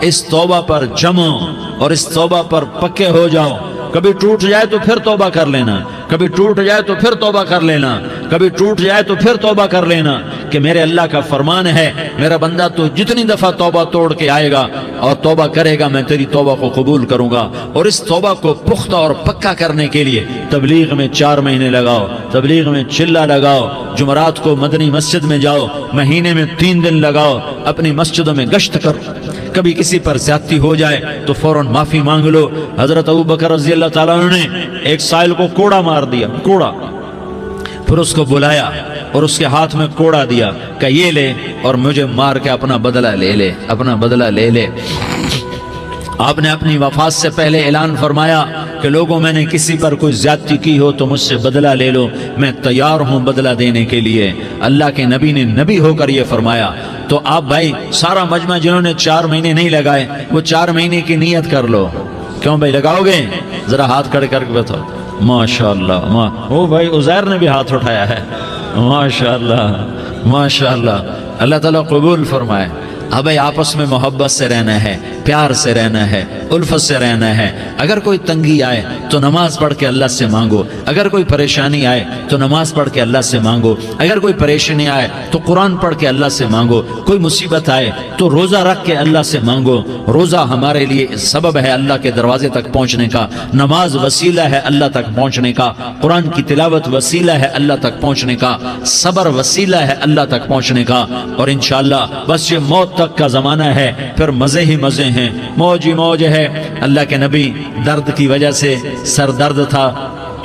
اس توبہ پر جمو اور اس توبہ پر پکے ہو جاؤ۔ کبھی ٹوٹ جائے تو پھر توبہ کر لینا، کبھی ٹوٹ جائے تو پھر توبہ کر لینا، کبھی ٹوٹ جائے تو پھر توبہ کر لینا، کہ میرے اللہ کا فرمان ہے، میرا بندہ تو جتنی دفعہ توبہ توڑ کے آئے گا اور توبہ کرے گا، میں تیری توبہ کو قبول کروں گا۔ اور اس توبہ کو پختہ اور پکا کرنے کے لیے تبلیغ میں 4 مہینے لگاؤ، تبلیغ میں چلہ لگاؤ، جمعرات کو مدنی مسجد میں جاؤ، مہینے میں 3 دن لگاؤ، اپنی مسجدوں میں گشت کرو، کبھی کسی پر زیادتی ہو جائے تو فوراً معافی مانگ لو۔ حضرت ابوبکر رضی اللہ تعالیٰ عنہ نے ایک سائل کو کوڑا مار دیا، کوڑا، پھر اس کو بلایا اور اس کے ہاتھ میں کوڑا دیا کہ یہ لے اور مجھے مار کے اپنا بدلہ لے لے، اپنا بدلہ لے لے۔ آپ نے اپنی وفات سے پہلے اعلان فرمایا کہ لوگوں، میں نے کسی پر کوئی زیادتی کی ہو تو مجھ سے بدلہ لے لو، میں تیار ہوں بدلہ دینے کے لیے۔ اللہ کے نبی نے نبی ہو کر یہ فرمایا۔ تو آپ بھائی سارا مجمع جنہوں نے 4 مہینے نہیں لگائے، وہ 4 مہینے کی نیت کر لو۔ کیوں بھائی لگاؤ گے؟ ذرا ہاتھ کھڑے کر کے بتاؤ۔ ماشاءاللہ، وہ بھائی عزیر نے بھی ہاتھ اٹھایا ہے، ماشاءاللہ ماشاءاللہ، اللہ تعالیٰ قبول فرمائے۔ اب آپس میں محبت سے رہنا ہے، پیار سے رہنا ہے، الفت سے رہنا ہے۔ اگر کوئی تنگی آئے تو نماز پڑھ کے اللہ سے مانگو، اگر کوئی پریشانی آئے تو نماز پڑھ کے اللہ سے مانگو، اگر کوئی پریشانی آئے تو قرآن پڑھ کے اللہ سے مانگو، کوئی مصیبت آئے تو روزہ رکھ کے اللہ سے مانگو۔ روزہ ہمارے لیے سبب ہے اللہ کے دروازے تک پہنچنے کا، نماز وسیلہ ہے اللہ تک پہنچنے کا، قرآن کی تلاوت وسیلہ ہے اللہ تک پہنچنے کا، صبر وسیلہ ہے اللہ تک پہنچنے کا۔ اور انشاءاللہ بس یہ موت تک کا زمانہ ہے، پھر مزے ہی مزے ہیں، موج ہی موج ہے۔ اللہ کے نبی درد کی وجہ سے سر درد تھا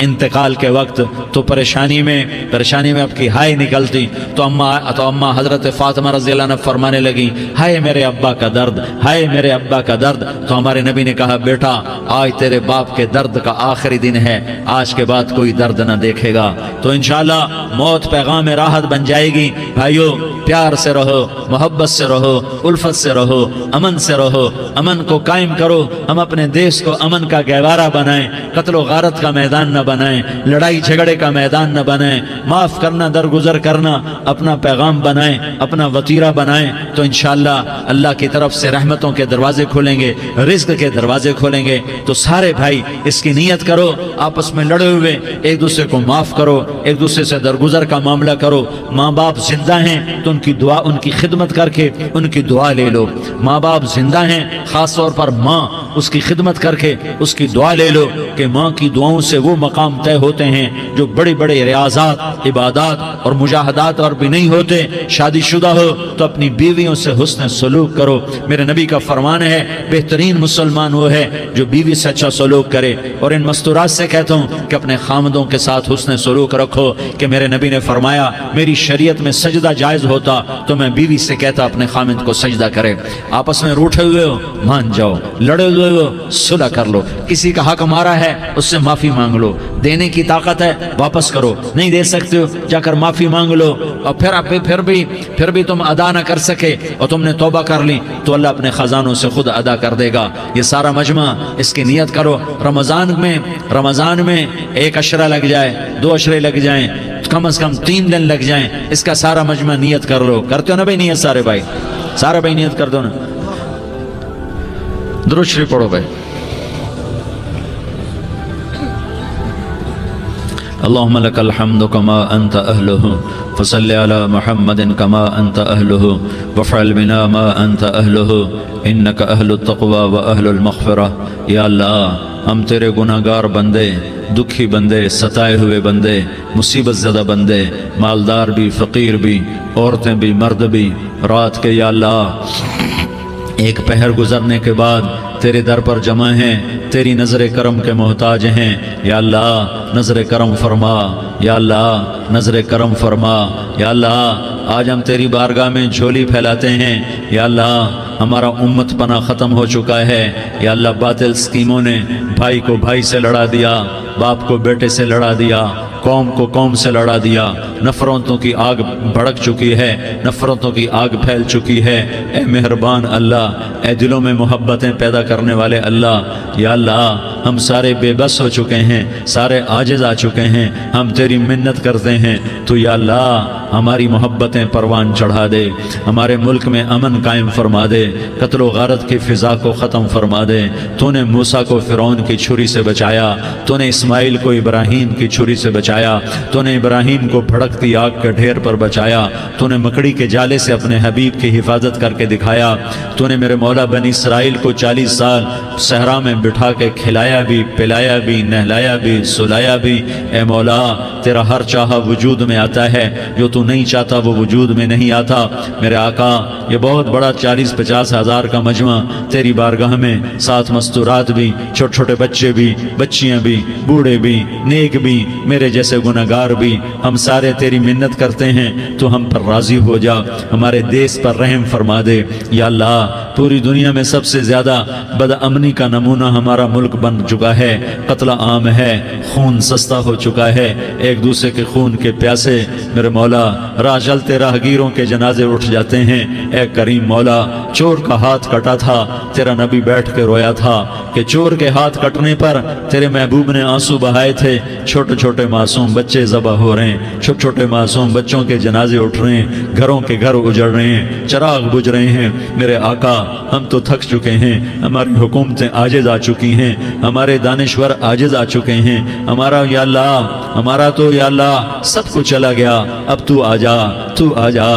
انتقال کے وقت، تو پریشانی میں اب کی ہائے نکلتی، تو اما حضرت فاطمہ رضی اللہ عنہ فرمانے لگی، ہائے میرے ابا کا درد، ہائے میرے ابا کا درد۔ تو ہمارے نبی نے کہا، بیٹا آج تیرے باپ کے درد کا آخری دن ہے، آج کے بعد کوئی درد نہ دیکھے گا۔ تو انشاءاللہ موت پیغام راحت بن جائے گی۔ بھائیو پیار سے رہو، محبت سے رہو، الفت سے رہو، امن سے رہو، امن کو قائم کرو۔ ہم اپنے دیش کو امن کا گہوارہ بنائیں، قتل و غارت کا میدان نہ بنائیں، لڑائی جھگڑے کا میدان نہ بنائیں، معاف کرنا درگزر کرنا اپنا پیغام بنائیں، اپنا وتیرہ بنائیں۔ تو انشاءاللہ اللہ کی طرف سے رحمتوں کے دروازے کھولیں گے، رزق کے دروازے کھولیں گے۔ تو سارے بھائی اس کی نیت کرو، آپس میں لڑے ہوئے ایک دوسرے کو معاف کرو، ایک دوسرے سے درگزر کا معاملہ کرو۔ ماں باپ زندہ ہیں تو ان ان کی دعا، ان کی خدمت کر کے ان کی دعا لے لو۔ ماں باپ زندہ ہیں، خاص طور پر ماں، اس کی خدمت کر کے اس کی دعا لے لو کہ ماں کی دعاؤں سے وہ مقام طے ہوتے ہیں جو بڑے بڑے ریاضات، عبادات اور مجاہدات اور بھی نہیں ہوتے۔ شادی شدہ ہو تو اپنی بیویوں سے حسن سلوک کرو۔ میرے نبی کا فرمان ہے بہترین مسلمان وہ ہے جو بیوی سے اچھا سلوک کرے۔ اور ان مستورات سے کہتا ہوں کہ اپنے خامدوں کے ساتھ حسن سلوک رکھو کہ میرے نبی نے فرمایا میری شریعت میں سجدہ جائز ہوتا تو میں بیوی سے کہتا اپنے خامد کو سجدہ کرے۔ آپس میں روٹھے ہوئے ہو مان جاؤ، لڑے ہوئے ہو صلح کر لو، کسی کا حق مارا ہے اس سے معافی مانگ لو، دینے کی طاقت ہے واپس کرو، نہیں دے سکتے ہو جا کر معافی مانگ لو، اور پھر بھی تم ادا نہ کر سکے اور تم نے توبہ کر لی تو اللہ اپنے خزانوں سے خود ادا کر دے گا۔ یہ سارا مجمع اس کی نیت کرو، رمضان میں 1 عشرہ لگ جائے، 2 عشرے لگ جائیں، کم از کم 3 دن لگ جائیں، اس کا سارا مجمع نیت کر لو۔ کرتے ہو نا بھائی نیت؟ سارے بھائی نیت کر دو نا، درود شریف پڑھو بھائی۔ اللهم لك الحمد كما أنت أهله فصل على محمد كما أنت أهله وافعل بنا ما أنت أهله إنك أهل التقوى وأهل المغفرة۔ یا اللہ ہم تیرے گناہ گار بندے، دکھی بندے، ستائے ہوئے بندے، مصیبت زدہ بندے، مالدار بھی، فقیر بھی، عورتیں بھی، مرد بھی، رات کے یا اللہ ایک پہر گزرنے کے بعد تیرے در پر جمع ہیں، تیری نظر کرم کے محتاج ہیں۔ یا اللہ نظر کرم فرما، یا اللہ نظر کرم فرما۔ یا اللہ آج ہم تیری بارگاہ میں جھولی پھیلاتے ہیں۔ یا اللہ ہمارا امت پناہ ختم ہو چکا ہے۔ یا اللہ باطل اسکیموں نے بھائی کو بھائی سے لڑا دیا، باپ کو بیٹے سے لڑا دیا، قوم کو قوم سے لڑا دیا، نفرتوں کی آگ بھڑک چکی ہے، نفرتوں کی آگ پھیل چکی ہے۔ اے مہربان اللہ، اے دلوں میں محبتیں پیدا کرنے والے اللہ، یا اللہ ہم سارے بے بس ہو چکے ہیں، سارے عاجز آ چکے ہیں، ہم تیری منت کرتے ہیں تو یا اللہ ہماری محبتیں پروان چڑھا دے، ہمارے ملک میں امن قائم فرما دے، قتل و غارت کی فضا کو ختم فرما دے۔ تو نے موسیٰ کو فرعون کی چھری سے بچایا، تو نے اسماعیل کو ابراہیم کی چھری سے بچایا، تو نے ابراہیم کو بھڑکتی آگ کے ڈھیر پر بچایا، تو نے مکڑی کے جالے سے اپنے حبیب کی حفاظت کر کے دکھایا، تو نے میرے مولا بنی اسرائیل کو 40 سال صحرا میں بٹھا کے کھلایا بھی، پلایا بھی، نہلایا بھی، سلایا بھی۔ اے مولا تیرا ہر چاہا وجود میں آتا ہے، جو تو نہیں چاہتا وہ وجود میں نہیں آتا۔ میرے آقا یہ بہت بڑا 40-50 ہزار کا مجمع تیری بارگاہ میں، 7 مستورات بھی، چھوٹے چھوٹے بچے بھی، بچیاں بھی، بوڑھے بھی، نیک بھی، میرے جیسے گناہگار بھی، ہم سارے تیری منت کرتے ہیں تو ہم پر راضی ہو جا، ہمارے دیس پر رحم فرما دے۔ یا اللہ پوری دنیا میں سب سے زیادہ بد امنی کا نمونہ ہمارا ملک بن چکا ہے، قتل عام ہے، خون سستا ہو چکا ہے، ایک دوسرے کے خون کے پیاسے میرے مولا راہ چلتے راہگیروں کے جنازے اٹھ جاتے ہیں۔ اے کریم مولا چور کا ہاتھ کٹا تھا، تیرا نبی بیٹھ کے رویا تھا کہ چور کے ہاتھ کٹنے پر تیرے محبوب نے آنسو بہائے تھے، چھوٹے چھوٹے معصوم بچے ذبح ہو رہے ہیں، چھوٹے چھوٹے معصوم بچوں کے جنازے اٹھ رہے ہیں، گھروں کے گھر اجڑ رہے ہیں، چراغ بجھ رہے ہیں۔ میرے آقا ہم تو تھک چکے ہیں، ہماری حکومتیں عاجز آ چکی ہیں، ہمارے دانشور عاجز آ چکے ہیں، ہمارا یا اللہ ہمارا تو یا اللہ سب کچھ چلا گیا، اب تو آجا، تو آجا،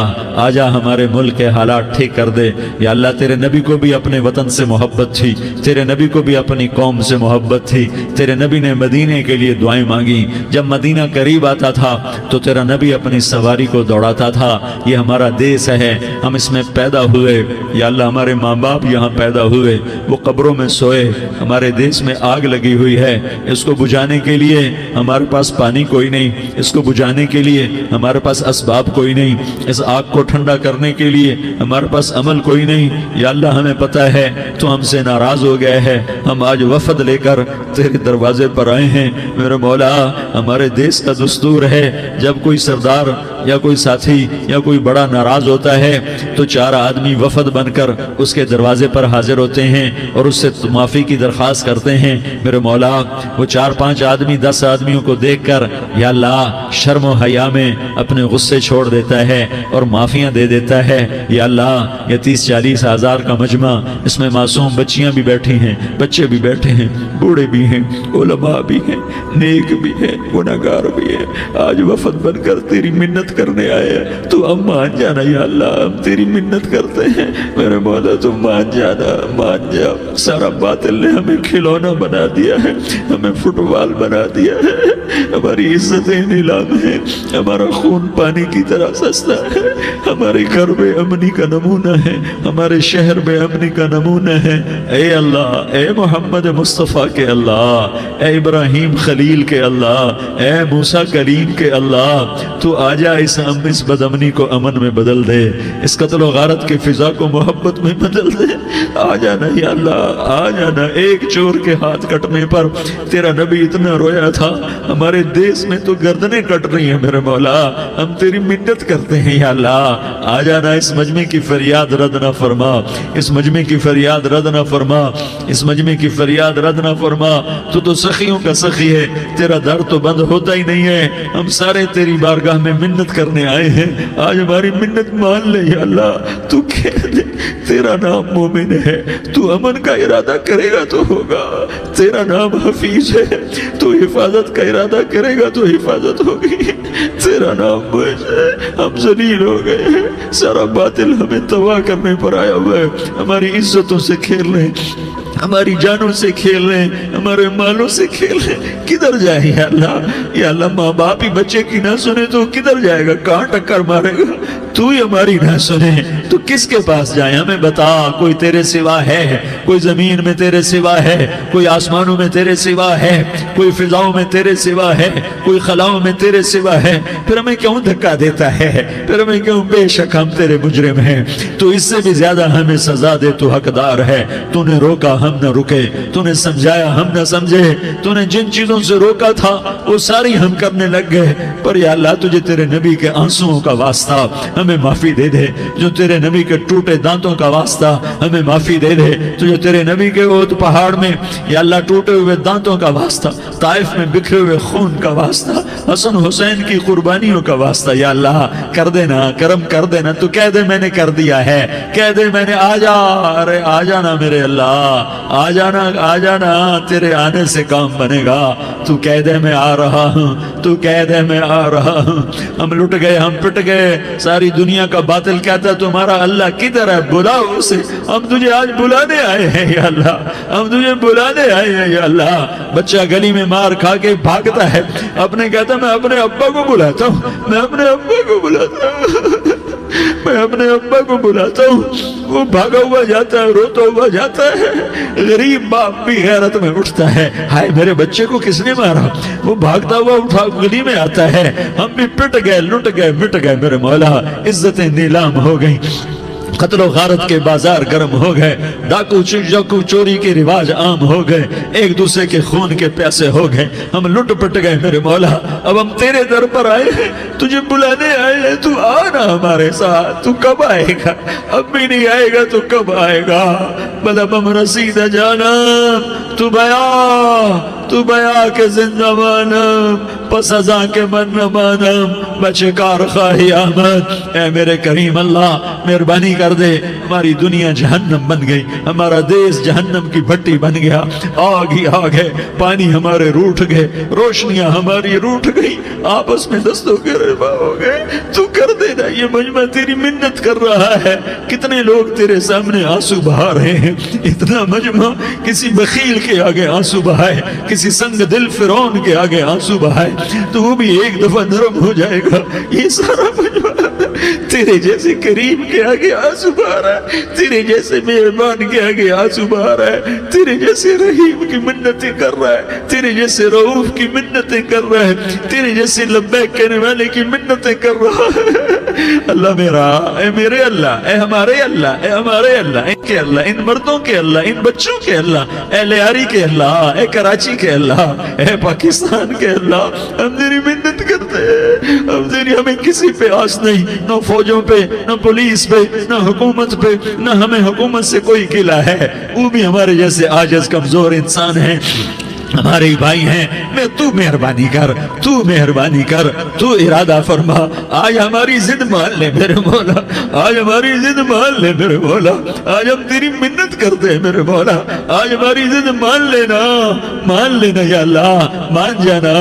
آجا ہمارے ملک کے حالات ٹھیک کر دے۔ یا اللہ تیرے نبی کو بھی اپنے وطن سے محبت تھی، تیرے نبی کو بھی اپنی قوم سے محبت تھی، تیرے نبی نے مدینے کے لیے دعائیں مانگی، جب مدینہ قریب آتا تھا تو تیرا نبی اپنی سواری کو دوڑاتا تھا۔ یہ ہمارا دیس ہے، ہم اس میں پیدا ہوئے، یا اللہ ہمارے ماں باپ یہاں پیدا ہوئے، وہ قبروں میں سوئے، ہمارے دیس میں آگ لگی ہوئی ہے، اس کو بجھانے کے لیے ہمارے پاس پانی کوئی نہیں، اس کو بجھانے کے لیے ہمارے پاس اسباب کوئی نہیں، اس آگ کو ٹھنڈا کرنے کے لیے ہمارے پاس عمل کوئی نہیں۔ یا اللہ ہمیں پتہ ہے تو ہم سے ناراض ہو گئے ہے، ہم آج وفد لے کر تیرے دروازے پر آئے ہیں۔ میرے مولا ہمارے دیس کا دستور ہے جب کوئی سردار یا کوئی ساتھی یا کوئی بڑا ناراض ہوتا ہے تو 4 آدمی وفد بن کر اس کے دروازے پر حاضر ہوتے ہیں اور اس سے معافی کی درخواست کرتے ہیں۔ میرے مولا وہ 4-5 آدمی 10 آدمیوں کو دیکھ کر یا اللہ شرم و حیا میں اپنے غصے چھوڑ دیتا ہے اور معافیاں دے دیتا ہے۔ یا اللہ یہ 30-40 ہزار کا مجمع، اس میں معصوم بچیاں بھی بیٹھی ہیں، بچے بھی بیٹھے ہیں، بوڑھے بھی ہیں، علماء بھی ہیں، نیک بھی ہیں، گناہگار بھی ہیں، آج وفد بن کر تیری منت منت کرنے آئے ہیں، تو اب مان جانا یا اللہ، ہم تیری منت کرتے ہیں میرے مولا، تو مان جانا، مان جا۔ سارا باطل نے ہمیں کھلونا بنا دیا ہے، ہمیں فٹ بال بنا دیا ہے، ہماری عزتیں نیلام ہیں، ہمارا خون پانی کی طرح سستا ہے، ہمارے گھر بے امنی کا نمونہ ہے، ہمارے شہر بے امنی کا نمونہ ہے۔ اے اللہ، اے محمد مصطفیٰ کے اللہ، اے ابراہیم خلیل کے اللہ، اے موسیٰ کلیم کے اللہ، تو آجا اس بد امنی کو امن میں بدل دے، اس قتل و غارت کی فضا کو محبت میں بدل دے۔ آ جانا یا اللہ، آ جانا۔ ایک چور کے ہاتھ کٹنے پر تیرا نبی اتنا رویا تھا، ہمارے دیس میں تو گردنیں کٹ رہی ہیں میرے مولا، ہم تیری منت کرتے ہیں یا اللہ، آ جانا۔ اس مجمع کی فریاد رد نہ فرما، اس مجمع کی فریاد رد نہ فرما، اس مجمع کی فریاد رد نہ فرما۔ تو سخیوں کا سخی ہے، تیرا در تو بند ہوتا ہی نہیں ہے، ہم سارے تیری بارگاہ میں منت کرنے آئے ہیں، آج ہماری منت مان لے یا اللہ۔ تو کہہ دے تیرا نام مومن ہے، تو امن کا ارادہ کرے گا تو ہوگا، تیرا نام حفیظ ہے، تو حفاظت کا ارادہ کرے گا تو حفاظت ہوگی، تیرا نام بوجھ ہے۔ ہم ذلیل ہو گئے ہیں، سارا باطل ہمیں تباہ کرنے پر آیا ہوا ہے، ہماری عزتوں سے کھیل رہے ہیں، ہماری جانوں سے کھیل رہے ہیں، ہمارے مالوں سے کھیل رہے ہیں۔ کدھر جائے یا اللہ؟ یا اللہ، ماں باپ ہی بچے کی نہ سنے تو کدھر جائے گا؟ کہاں ٹکر مارے گا؟ تو ہی ہماری نہ سنے تو کس کے پاس جائیں؟ ہمیں بتا، کوئی تیرے سوا ہے؟ کوئی زمین میں تیرے سوا ہے؟ کوئی آسمانوں میں تیرے سوا ہے؟ کوئی فضاؤں میں تیرے سوا ہے؟ کوئی خلاؤں میں تیرے سوا ہے؟ پھر ہمیں کیوں دھکا دیتا ہے؟ پھر ہمیں کیوں؟ بے شک ہم تیرے مجرم ہیں، تو اس سے بھی زیادہ ہمیں سزا دے، تو حقدار ہے۔ تو نے روکا ہم نہ رکے، تو نے سمجھایا ہم نہ سمجھے، تو نے جن چیزوں سے روکا تھا وہ ساری ہم کرنے لگ گئے، پر یا اللہ تجھے تیرے نبی کے آنسوؤں کا واسطہ ہمیں معافی دے دے، جو تیرے نبی کے ٹوٹے دانتوں کا واسطہ ہمیں معافی دے دے، تجھے تیرے نبی کے احد پہاڑ میں یا اللہ ٹوٹے ہوئے دانتوں کا واسطہ، طائف میں بکھرے ہوئے خون کا واسطہ، حسن حسین کی قربانیوں کا واسطہ یا اللہ کر دینا، کرم کر دینا۔ تو کہہ دے میں نے کر دیا ہے، کہہ دے میں نے، آ جا، ارے آ جانا میرے اللہ، آ جانا، آ جانا، تیرے آنے سے کام بنے گا۔ تو کہہ دے میں آ رہا ہوں، تو کہہ دے میں آ رہا ہوں۔ ہم لٹ گئے، ہم پٹ گئے، ساری دنیا کا باطل کہتا ہے تمہارا اللہ کدھر ہے؟ بلاؤ اسے، ہم تجھے آج بلانے آئے ہیں یا اللہ، ہم تجھے بلانے آئے ہیں یا اللہ۔ بچہ گلی میں مار کھا کے بھاگتا ہے، اپنے کہتا میں اپنے ابا کو بلاتا ہوں، میں اپنے ابا کو بلاتا ہوں، میں اپنے ابا کو بلاتا ہوں، وہ بھاگا ہوا جاتا ہے، روتا ہوا جاتا ہے۔ غریب باپ بھی غیرت میں اٹھتا ہے، ہائے میرے بچے کو کس نے مارا؟ وہ بھاگتا ہوا اٹھا گلی میں آتا ہے، ہم بھی پٹ گئے، لٹ گئے، مٹ گئے میرے مولا، عزتیں نیلام ہو گئیں، قتل و غارت کے بازار گرم ہو گئے، ڈاکو چوری کے رواج عام ہو گئے، ایک دوسرے کے خون کے پیاسے ہو گئے، ہم لٹ پٹ گئے میرے مولا۔ اب ہم تیرے در پر آئے ہیں، تجھے بلانے آئے ہیں، تو آنا ہمارے ساتھ۔ تو کب آئے گا؟ اب بھی نہیں آئے گا تو کب آئے گا؟ بلبم رسید جانا تو بیا کے زندہ مانم، پس ازاں کے من نہ مانم، بچے کار خواہی آمد۔ اے میرے کریم اللہ، مہربانی کر دے، ہماری دنیا جہنم بن گئی، ہمارا دیس جہنم کی بھٹی بن گیا، آگ ہی آگ ہے، پانی ہمارے روٹھ گئے، روشنیاں ہماری روٹھ گئی، آپس میں دستوں کے ربا ہو گئے۔ تو کر دینا، یہ مجمع تیری منت کر رہا ہے، کتنے لوگ تیرے سامنے آنسو بہا رہے ہیں، اتنا مجمع کسی بخیل کے آگے آنسو بہائے، کسی سنگ دل فرعون کے آگے آنسو بہائے تو وہ بھی ایک دفعہ نرم ہو جائے گا۔ یہ سارا مجمع تیرے جیسے کریم کے آگے آنسو بہا رہا ہے، تیرے جیسے مہربان کے آگے آنسو بہا رہا ہے، تیرے جیسے رحیم کی منتیں کر رہا ہے، تیرے جیسے رؤوف کی منتیں کر رہا ہے، تیرے جیسے لبیک کہنے والے کی منتیں کر رہا ہے۔ اللہ میرا، اے میرے اللہ، اے ہمارے اللہ، اے ہمارے اللہ، ان کے اللہ، ان مردوں کے اللہ، ان بچوں کے اللہ، اے لیاری کے اللہ، اے کراچی کے اللہ، اے پاکستان کے اللہ، ہم تیری منت کرتے ہیں، ہمیں کسی پہ آس نہیں، نہ فوجوں پہ، نہ پولیس پہ، نہ حکومت پہ، نہ ہمیں حکومت سے کوئی قلعہ ہے، وہ بھی ہمارے جیسے عاجز کمزور انسان ہیں، ہمارے بھائی ہیں۔ میں تو مہربانی کر، تو مہربانی کر، تو ارادہ فرما، آج ہماری ضد مان لے میرے مولا، آج ہماری ضد مان لے میرے مولا، آج ہم تیری منت کرتے ہیں میرے مولا، آج ہماری ضد مان لینا، مان لینا یا اللہ، مان جانا۔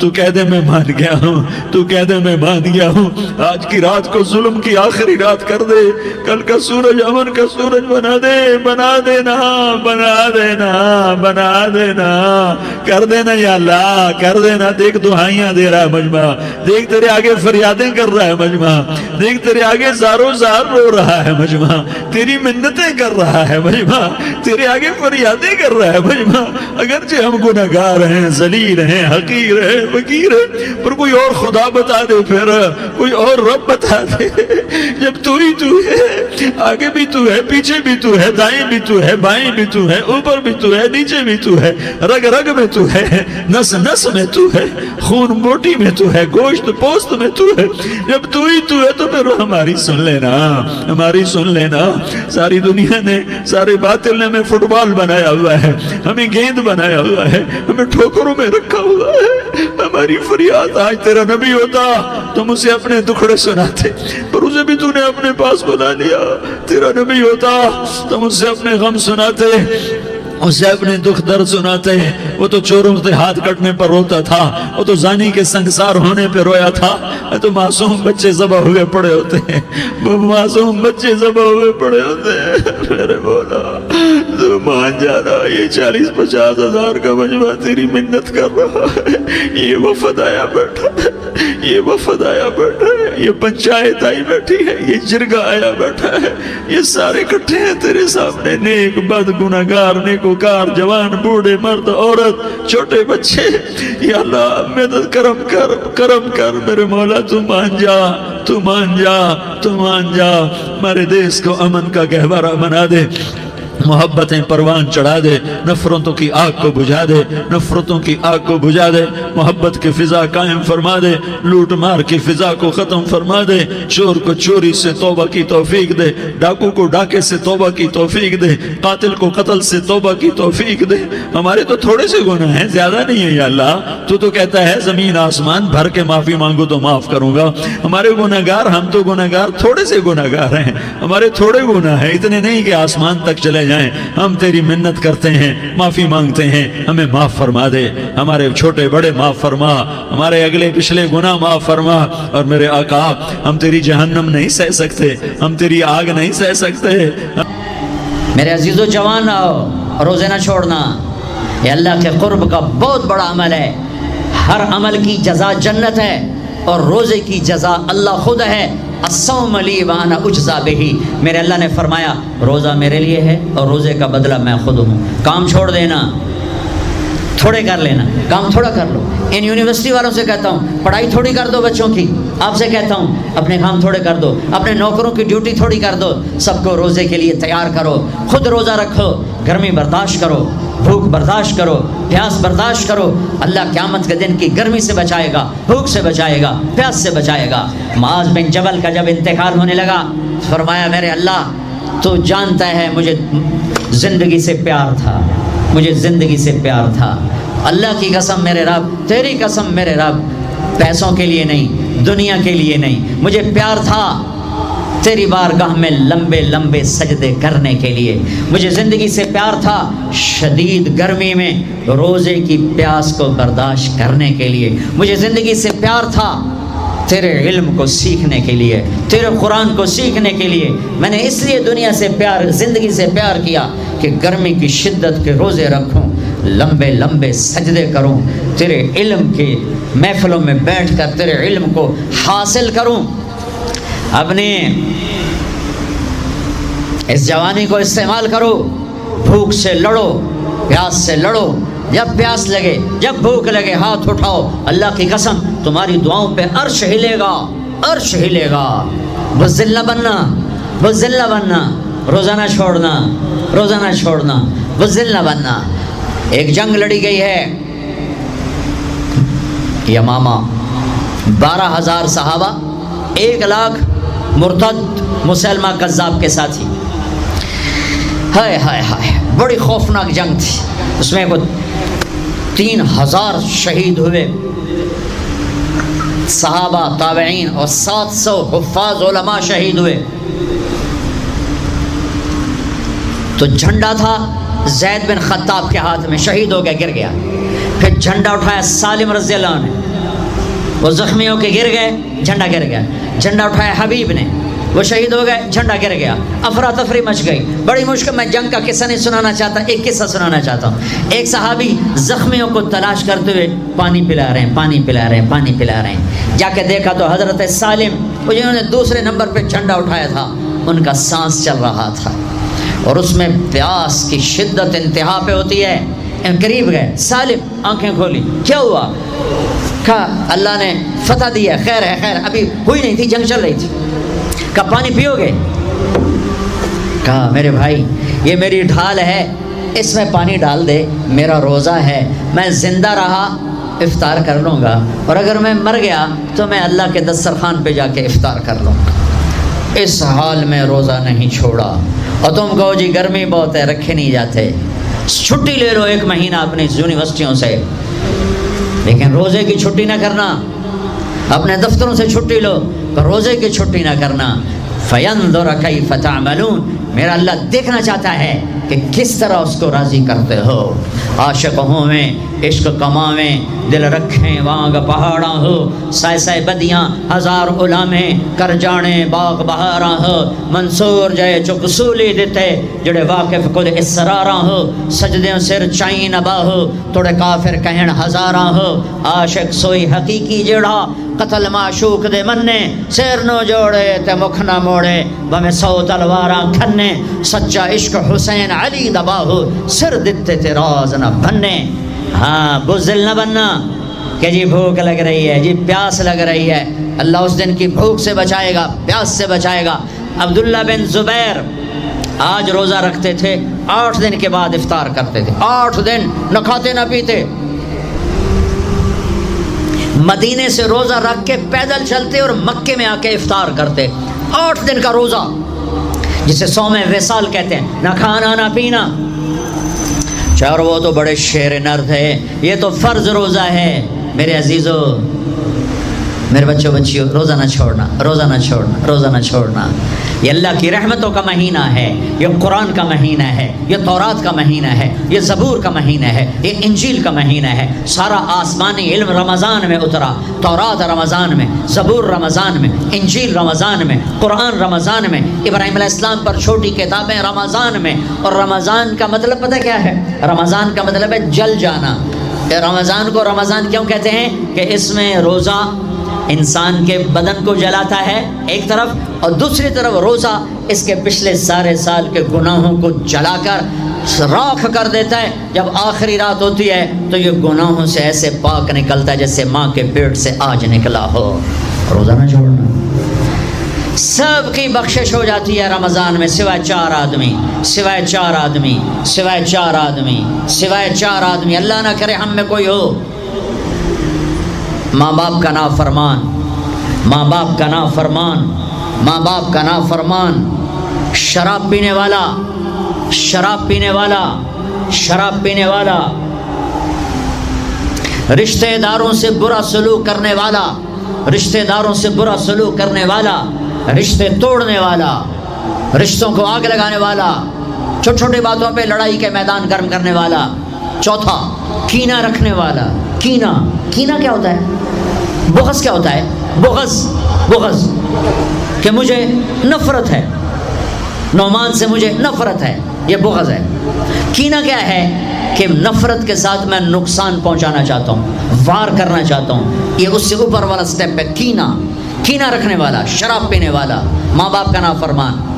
تو کہہ دے میں مان گیا ہوں، تو کہہ دے میں مان گیا ہوں، آج کی رات کو ظلم کی آخری رات کر دے، کل کا سورج امن کا سورج بنا دے، بنا دینا، بنا دینا، بنا دینا، کر دینا یا اللہ، کر دینا۔ دیکھ دعائیاں دے رہا ہے مجمع، دیکھ تیرے آگے فریادیں کر رہا ہے مجمع، دیکھ تیرے آگے زارو زار رو رہا ہے مجمع، تیری منتیں کر رہا ہے مجمع، تیرے آگے فریادیں کر رہا ہے مجمع۔ اگرچہ ہم گناہگار ہیں، ذلیل ہیں، حقیر ہیں، فقیر ہیں، پر کوئی اور خدا بتا دے، پھر کوئی اور رب بتا دے۔ جب تو ہی تو ہے، آگے بھی تو ہے، پیچھے بھی تو ہے، دائیں بھی تو ہے، بائیں بھی تو ہے، اوپر بھی تو ہے، نیچے بھی تو ہے، رگ رگ میں تو ہے، نس نس میں تو ہے، خون بوٹی میں تو ہے، گوشت پوست میں تو ہے۔ جب تو ہی تو ہے تو پھر ہماری سن لینا، ہماری سن لینا۔ ساری دنیا نے، سارے باطل نے ہمیں فٹ بال بنایا ہوا ہے، ہمیں گیند بنایا ہوا ہے، ہمیں ٹھوکروں میں رکھا ہوا ہے۔ ہماری فریاد، آج تیرا نبی ہوتا تم اسے اپنے دکھڑے سناتے، پر اسے بھی تو نے اپنے پاس بلا لیا۔ تیرا نبی ہوتا تم اسے اپنے غم سناتے، اسے اپنے دکھ درد سناتے۔ وہ تو چوروں سے ہاتھ کٹنے پر روتا تھا، وہ تو زانی کے سنگسار ہونے پہ رویا تھا۔ تو معصوم بچے ذبح ہوئے پڑے ہوتے ہیں، وہ معصوم بچے ذبح ہوئے پڑے ہوتے ہیں۔ میرے مولا تو مان جانا، یہ 40-50 ہزار کا مجمع تیری منت کر رہا ہے، یہ وفد آیا بیٹھا ہے، یہ وفد آیا بیٹھا ہے، یہ پنچایت آئی بیٹھی ہے، یہ جرگہ آیا بیٹھا ہے، یہ سارے اکٹھے ہیں تیرے سامنے، نیک بد گناہگار نیکوکار، جوان بوڑھے مرد عورت چھوٹے بچے۔ یا اللہ مدد کرم کر، کرم کر میرے مولا، تو مان جا، تو مان جا، تو مان جا۔ ہمارے دیس کو امن کا گہوارہ بنا دے، محبتیں پروان چڑھا دے، نفرتوں کی آگ کو بجھا دے، نفرتوں کی آگ کو بجھا دے، محبت کی فضا قائم فرما دے، لوٹ مار کی فضا کو ختم فرما دے، چور کو چوری سے توبہ کی توفیق دے، ڈاکو کو ڈاکے سے توبہ کی توفیق دے، قاتل کو قتل سے توبہ کی توفیق دے۔ ہمارے تو تھوڑے سے گناہ ہیں، زیادہ نہیں ہے یا اللہ۔ تو کہتا ہے زمین آسمان بھر کے معافی مانگو تو معاف کروں گا۔ ہمارے گناہگار، ہم تو گناہگار تھوڑے سے گناہگار ہیں، ہمارے تھوڑے گناہ ہیں، اتنے نہیں کہ آسمان تک چلے جائیں۔ ہم تیری منت کرتے ہیں، معافی مانگتے ہیں، ہمیں معاف فرما دے، ہمارے چھوٹے بڑے معاف فرما، ہمارے اگلے پچھلے گناہ معاف فرما۔ اور میرے آقا، ہم تیری جہنم نہیں سہ سکتے، ہم تیری آگ نہیں سہ سکتے۔ میرے عزیزو جوان آؤ، روزے نہ چھوڑنا، یہ اللہ کے قرب کا بہت بڑا عمل ہے۔ ہر عمل کی جزا جنت ہے، اور روزے کی جزا اللہ خود ہے۔ الصوم لی وانا اجزا بہی، میرے اللہ نے فرمایا روزہ میرے لیے ہے اور روزے کا بدلہ میں خود ہوں۔ کام چھوڑ دینا، تھوڑے کر لینا، کام تھوڑا کر لو۔ ان یونیورسٹی والوں سے کہتا ہوں پڑھائی تھوڑی کر دو بچوں کی، آپ سے کہتا ہوں اپنے کام تھوڑے کر دو، اپنے نوکروں کی ڈیوٹی تھوڑی کر دو، سب کو روزے کے لیے تیار کرو، خود روزہ رکھو، گرمی برداشت کرو، بھوک برداشت کرو، پیاس برداشت کرو۔ اللہ قیامت کے دن کی گرمی سے بچائے گا، بھوک سے بچائے گا، پیاس سے بچائے گا۔ معاذ بن جبل کا جب انتقال ہونے لگا، فرمایا میرے اللہ تو جانتا ہے مجھے زندگی سے پیار تھا، مجھے زندگی سے پیار تھا۔ اللہ کی قسم میرے رب، تیری قسم میرے رب، پیسوں کے لیے نہیں، دنیا کے لیے نہیں، مجھے پیار تھا تیری بارگاہ میں لمبے لمبے سجدے کرنے کے لیے، مجھے زندگی سے پیار تھا شدید گرمی میں روزے کی پیاس کو برداشت کرنے کے لیے، مجھے زندگی سے پیار تھا تیرے علم کو سیکھنے کے لیے، تیرے قرآن کو سیکھنے کے لیے۔ میں نے اس لیے دنیا سے پیار، زندگی سے پیار کیا کہ گرمی کی شدت کے روزے رکھوں، لمبے لمبے سجدے کروں، تیرے علم کے محفلوں میں بیٹھ کر تیرے علم کو حاصل کروں۔ اپنے اس جوانی کو استعمال کرو، بھوک سے لڑو، پیاس سے لڑو، جب پیاس لگے، جب بھوک لگے ہاتھ اٹھاؤ، اللہ کی قسم تمہاری دعاؤں پہ عرش ہلے گا، عرش ہلے گا۔ بزدل نہ بننا، بزدل نہ بننا، روزہ نہ چھوڑنا، روزہ نہ چھوڑنا، بزدل نہ بننا۔ ایک جنگ لڑی گئی ہے یمامہ، 12,000 صحابہ، 1,00,000 مرتد مسلمہ کذاب کے ساتھی۔ ہائے ہائے ہائے، بڑی خوفناک جنگ تھی، اس میں 3,000 شہید ہوئے، صحابہ، تابعین اور 700 حفاظ علماء شہید ہوئے۔ تو جھنڈا تھا زید بن خطاب کے ہاتھ میں، شہید ہو گیا، گر گیا۔ پھر جھنڈا اٹھایا سالم رضی اللہ عنہ نے، وہ زخمیوں کے گر گئے، جھنڈا گر گیا، جھنڈا اٹھایا حبیب نے، وہ شہید ہو گئے، جھنڈا گر گیا، افراتفری مچ گئی، بڑی مشکل۔ میں جنگ کا قصہ نہیں سنانا چاہتا، ایک قصہ سنانا چاہتا ہوں۔ ایک صحابی زخمیوں کو تلاش کرتے ہوئے پانی پلا رہے ہیں، پانی پلا رہے ہیں، پانی پلا رہے ہیں، جا کے دیکھا تو حضرت سالم، وہ جنہوں نے دوسرے نمبر پہ جھنڈا اٹھایا تھا، ان کا سانس چل رہا تھا، اور اس میں پیاس کی شدت انتہا پہ ہوتی ہے۔ قریب گئے، سالم آنکھیں کھولی، کیا ہوا؟ کہا اللہ نے فتح دی ہے، خیر ہے، خیر، ابھی ہوئی نہیں تھی، جنگ چل رہی تھی۔ کہا پانی پیو گے؟ کہا میرے بھائی یہ میری ڈھال ہے، اس میں پانی ڈال دے، میرا روزہ ہے، میں زندہ رہا افطار کر لوں گا، اور اگر میں مر گیا تو میں اللہ کے دسترخوان پہ جا کے افطار کر لوں گا۔ اس حال میں روزہ نہیں چھوڑا۔ اور تم کہو جی گرمی بہت ہے، رکھے نہیں جاتے، چھٹی لے لو 1 مہینہ اپنی یونیورسٹیوں سے، لیکن روزے کی چھٹی نہ کرنا، اپنے دفتروں سے چھٹی لو، پر روزے کی چھٹی نہ کرنا۔ فَيَنْظُرَ كَيْفَ تَعْمَلُونَ، میرا اللہ دیکھنا چاہتا ہے کہ کس طرح اس کو راضی کرتے ہو۔ عاشق ہوں میں عشق کماویں، دل رکھیں وانگ پہاڑاں ہو، سائے سائے بدیاں ہزار غلامیں، کر جانے باغ بہاراں ہو، منصور جائے چک سولی دیتے، جڑے واقف کل اسراراں ہو، سجدیں سر چائیں نبا ہو، توڑے کافر کہن ہزاراں ہو، عاشق سوئی حقیقی جڑا، قتل معشوق دے مننے، سیر نو جوڑے تے مکھ نہ موڑے، بمیں 100 تلواراں کھنے، سچا عشق حسین علی دبا ہو، سر دتے تے راز نہ بننے۔ ہاں بزدل نہ بننا کہ جی بھوک لگ رہی ہے، جی پیاس لگ رہی ہے، اللہ اس دن کی بھوک سے بچائے گا، پیاس سے بچائے گا۔ عبداللہ بن زبیر آج روزہ رکھتے تھے، 8 دن کے بعد افطار کرتے تھے، 8 دن نہ کھاتے نہ پیتے، مدینے سے روزہ رکھ کے پیدل چلتے اور مکے میں آ کے افطار کرتے، 8 دن کا روزہ جسے صوم وصال کہتے ہیں، نہ کھانا نہ پینا۔ اور وہ تو بڑے شیر نر تھے، یہ تو فرض روزہ ہے۔ میرے عزیزو، میرے بچوں بچیوں، روزہ نہ چھوڑنا، روزہ نہ چھوڑنا، روزہ نہ چھوڑنا۔ یہ اللہ کی رحمتوں کا مہینہ ہے، یہ قرآن کا مہینہ ہے، یہ تورات کا مہینہ ہے، یہ زبور کا مہینہ ہے، یہ انجیل کا مہینہ ہے۔ سارا آسمانی علم رمضان میں اترا، تورات رمضان میں، زبور رمضان میں، انجیل رمضان میں، قرآن رمضان میں، ابراہیم علیہ السلام پر چھوٹی کتابیں رمضان میں۔ اور رمضان کا مطلب پتہ کیا ہے؟ رمضان کا مطلب ہے جل جانا۔ رمضان کو رمضان کیوں کہتے ہیں؟ کہ اس میں روزہ انسان کے بدن کو جلاتا ہے ایک طرف، اور دوسری طرف روزہ اس کے پچھلے سارے سال کے گناہوں کو جلا کر راکھ کر دیتا ہے۔ جب آخری رات ہوتی ہے تو یہ گناہوں سے ایسے پاک نکلتا ہے جیسے ماں کے پیٹ سے آج نکلا ہو۔ روزہ نہ چھوڑنا، سب کی بخشش ہو جاتی ہے رمضان میں، سوائے 4 آدمی، سوائے 4 آدمی، سوائے 4 آدمی، سوائے 4 آدمی۔ اللہ نہ کرے ہم میں کوئی ہو ماں باپ کا نافرمان، ماں باپ کا نافرمان، ماں باپ کا نافرمان، شراب پینے والا، شراب پینے والا، شراب پینے والا، رشتہ داروں سے برا سلوک کرنے والا، رشتہ داروں سے برا سلوک کرنے والا، رشتے توڑنے والا، رشتوں کو آگ لگانے والا، چھوٹی چھوٹی باتوں پہ لڑائی کے میدان گرم کرنے والا۔ چوتھا، کینہ رکھنے والا۔ کینہ، کینہ کیا ہوتا ہے؟ بغض کیا ہوتا ہے؟ بغض، بغض کہ مجھے نفرت ہے، نعمان سے مجھے نفرت ہے، یہ بغض ہے۔ کینہ کیا ہے؟ کہ نفرت کے ساتھ میں نقصان پہنچانا چاہتا ہوں، وار کرنا چاہتا ہوں، یہ اس سے اوپر والا سٹیپ ہے کینہ۔ کینہ رکھنے والا، شراب پینے والا، ماں باپ کا نافرمان،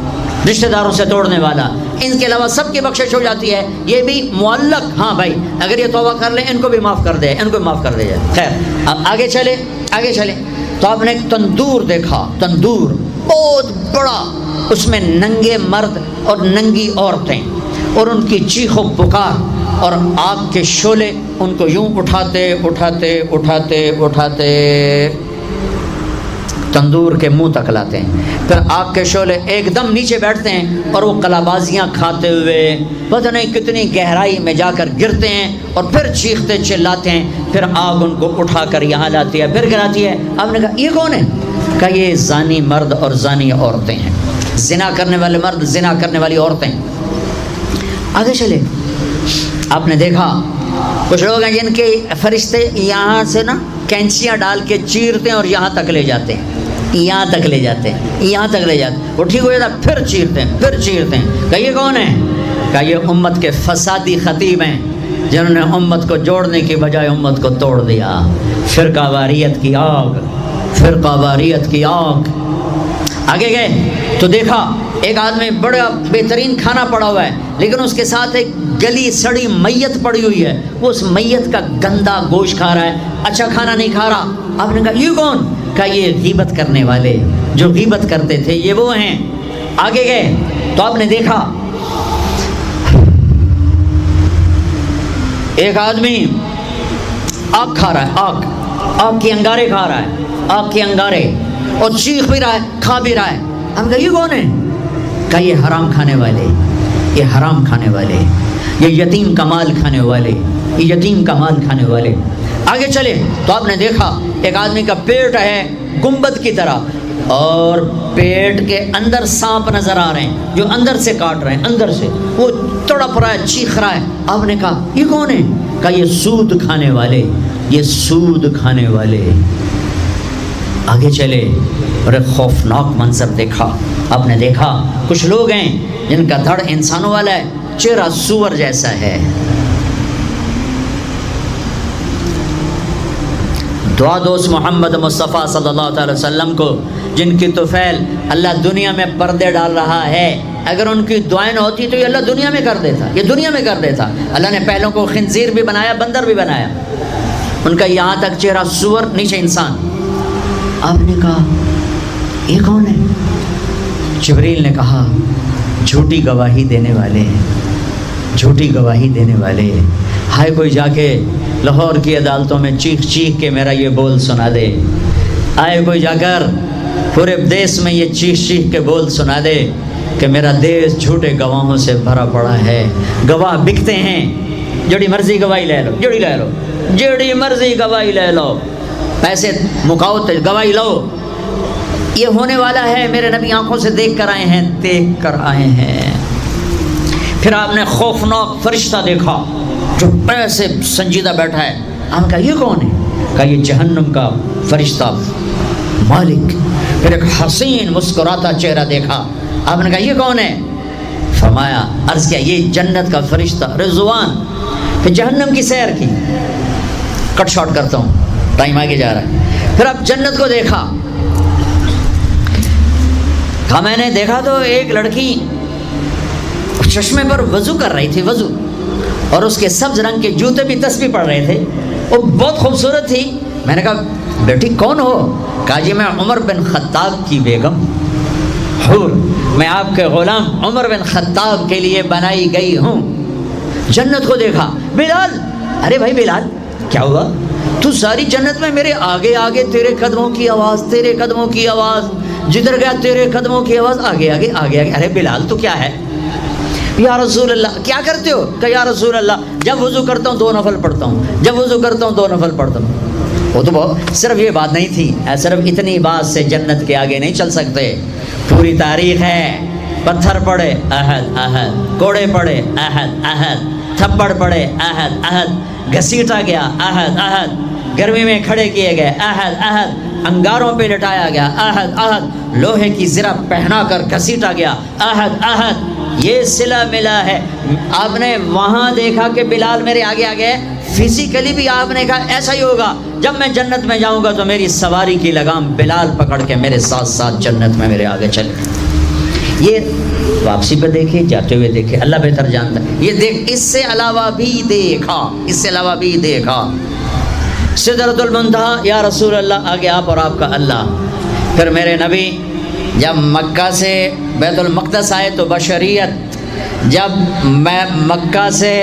رشتہ داروں سے توڑنے والا۔ ان کے علاوہ سب کی بخشش ہو جاتی ہے، یہ بھی معلق۔ ہاں بھائی اگر یہ توبہ کر لیں ان کو بھی معاف کر دے، ان کو بھی معاف کر دے جائے۔ خیر اب آگے چلے، آگے چلے تو آپ نے ایک تندور دیکھا، تندور بہت بڑا، اس میں ننگے مرد اور ننگی عورتیں، اور ان کی چیخ و پکار، اور آگ کے شعلے ان کو یوں اٹھاتے اٹھاتے اٹھاتے اٹھاتے تندور کے منہ تک لاتے ہیں۔ پھر آگ کے شعلے ایک دم نیچے بیٹھتے ہیں اور وہ کلابازیاں کھاتے ہوئے پتہ نہیں کتنی گہرائی میں جا کر گرتے ہیں، اور پھر چیختے چلاتے ہیں۔ پھر آگ ان کو اٹھا کر یہاں لاتی ہے، پھر گراتی ہے۔ آپ نے کہا یہ کون ہے؟ کہا یہ زانی مرد اور زانی عورتیں ہیں، زنا کرنے والے مرد، زنا کرنے والی عورتیں۔ آگے چلے، آپ نے دیکھا کچھ لوگ ہیں جن کے فرشتے یہاں سے نا کینچیاں ڈال کے چیرتے ہیں اور یہاں تک لے جاتے ہیں، یہاں تک لے جاتے ہیں، یہاں تک لے جاتے ہیں، وہ ٹھیک ہو جاتا ہے، پھر چیرتے ہیں، پھر چیرتے ہیں۔ کہ یہ کون ہے؟ کہ یہ امت کے فسادی خطیب ہیں جنہوں نے امت کو جوڑنے کی بجائے امت کو توڑ دیا۔ فرقہ واریت کی آگ، فرقہ واریت کی آگ۔ آگے گئے تو دیکھا ایک آدمی بڑا بہترین کھانا پڑا ہوا ہے، لیکن اس کے ساتھ ایک گلی سڑی میت پڑی ہوئی ہے، وہ اس میت کا گندا گوشت کھا رہا ہے، اچھا کھانا نہیں کھا رہا۔ آپ نے کہا یہ کون؟ کہا یہ غیبت کرنے والے، جو غیبت کرتے تھے یہ وہ ہیں۔ آگے گئے تو آپ نے دیکھا ایک آدمی آگ کھا رہا ہے، آگ کے انگارے کھا رہا ہے، آگ کے انگارے، اور چیخ بھی رہا ہے، کھا بھی رہا ہے۔ ہم کہا یہ کون ہے؟ کہا یہ حرام کھانے والے، یہ حرام کھانے والے، یہ یتیم کا مال کھانے والے، یہ یتیم کا مال کھانے والے۔ آگے چلے تو آپ نے دیکھا ایک آدمی کا پیٹ ہے گنبد کی طرح، اور پیٹ کے اندر سانپ نظر آ رہے ہیں جو اندر سے کاٹ رہے ہیں، اندر سے وہ تڑپ رہا ہے، چیخ رہا ہے۔ آپ نے کہا یہ کون ہے؟ کہا یہ سود کھانے والے، یہ سود کھانے والے۔ آگے چلے اور ایک خوفناک منظر دیکھا۔ آپ نے دیکھا کچھ لوگ ہیں جن کا دھڑ انسانوں والا ہے، چہرہ سور جیسا ہے۔ دعا دوست محمد مصطفیٰ صلی اللہ تعالی وسلم کو، جن کی طفیل اللہ دنیا میں پردے ڈال رہا ہے، اگر ان کی دعائیں نہ ہوتی تو یہ اللہ دنیا میں کر دیتا، یہ دنیا میں کر دیتا۔ اللہ نے پہلوں کو خنزیر بھی بنایا، بندر بھی بنایا، ان کا یہاں تک چہرہ سور، نیچے انسان۔ آپ نے کہا یہ کون ہے؟ جبریل نے کہا جھوٹی گواہی دینے والے، جھوٹی گواہی دینے والے۔ ہائے کوئی جا کے لاہور کی عدالتوں میں چیخ چیخ کے میرا یہ بول سنا دے، آئے کوئی جا کر پورے دیس میں یہ چیخ چیخ کے بول سنا دے کہ میرا دیس جھوٹے گواہوں سے بھرا پڑا ہے، گواہ بکتے ہیں، جڑی مرضی گواہی لے لو، جڑی لے لو، جڑی مرضی گواہی لے لو، پیسے مکاؤ تو گواہی لو، یہ ہونے والا ہے، میرے نبی آنکھوں سے دیکھ کر آئے ہیں، دیکھ کر آئے ہیں۔ پھر آپ نے خوفناک فرشتہ دیکھا جو ایسے سنجیدہ بیٹھا ہے۔ ہم کہا یہ کون ہے؟ کہا یہ جہنم کا فرشتہ مالک۔ پھر ایک حسین مسکراتا چہرہ دیکھا۔ آپ نے کہا یہ کون ہے؟ فرمایا، عرض کیا یہ جنت کا فرشتہ رضوان۔ پھر جہنم کی سیر کی، کٹ شارٹ کرتا ہوں، ٹائم آگے جا رہا ہے۔ پھر اب جنت کو دیکھا، کہا میں نے دیکھا تو ایک لڑکی چشمے پر وضو کر رہی تھی، وضو، اور اس کے سبز رنگ کے جوتے بھی تسبیح پڑھ رہے تھے، وہ بہت خوبصورت تھی۔ میں نے کہا بیٹی کون ہو؟ کہا جی میں عمر بن خطاب کی بیگم حور، میں آپ کے غلام عمر بن خطاب کے لیے بنائی گئی ہوں۔ جنت کو دیکھا، بلال، ارے بھائی بلال کیا ہوا؟ تو ساری جنت میں میرے آگے آگے، تیرے قدموں کی آواز، تیرے قدموں کی آواز، جدھر گیا تیرے قدموں کی آواز، آگے آگے آگے آگے۔ ارے بلال تو کیا ہے؟ یا رسول اللہ کیا کرتے ہو؟ کہ یا رسول اللہ جب وضو کرتا ہوں 2 نفل پڑھتا ہوں، جب وضو کرتا ہوں 2 نفل پڑھتا ہوں۔ وہ تو بہت صرف یہ بات نہیں تھی، صرف اتنی بات سے جنت کے آگے نہیں چل سکتے، پوری تاریخ ہے۔ پتھر پڑے احد احد، کوڑے پڑے احد احد، تھپڑ پڑے احد احد، گھسیٹا گیا احد احد، گرمی میں کھڑے کیے گئے احد احد، انگاروں پہ لٹایا گیا احد احد، لوہے کی زرہ پہنا کر گھسیٹا گیا احد احد۔ یہ صلہ ملا ہے۔ آپ نے وہاں دیکھا کہ بلال میرے آگے آگے ہے، فزیکلی بھی آپ نے کہا ایسا ہی ہوگا، جب میں جنت میں جاؤں گا تو میری سواری کی لگام بلال پکڑ کے میرے ساتھ ساتھ جنت میں میرے آگے چلے۔ یہ واپسی پہ دیکھے، جاتے ہوئے دیکھے، اللہ بہتر جانتا ہے۔ یہ دیکھ، اس سے علاوہ بھی دیکھا، اس سے علاوہ بھی دیکھا۔ سدرۃ المنتہا، یا رسول اللہ آگے آپ اور آپ کا اللہ۔ پھر میرے نبی جب مکہ سے بیت المقدس آئے تو بشریت، جب میں مکہ سے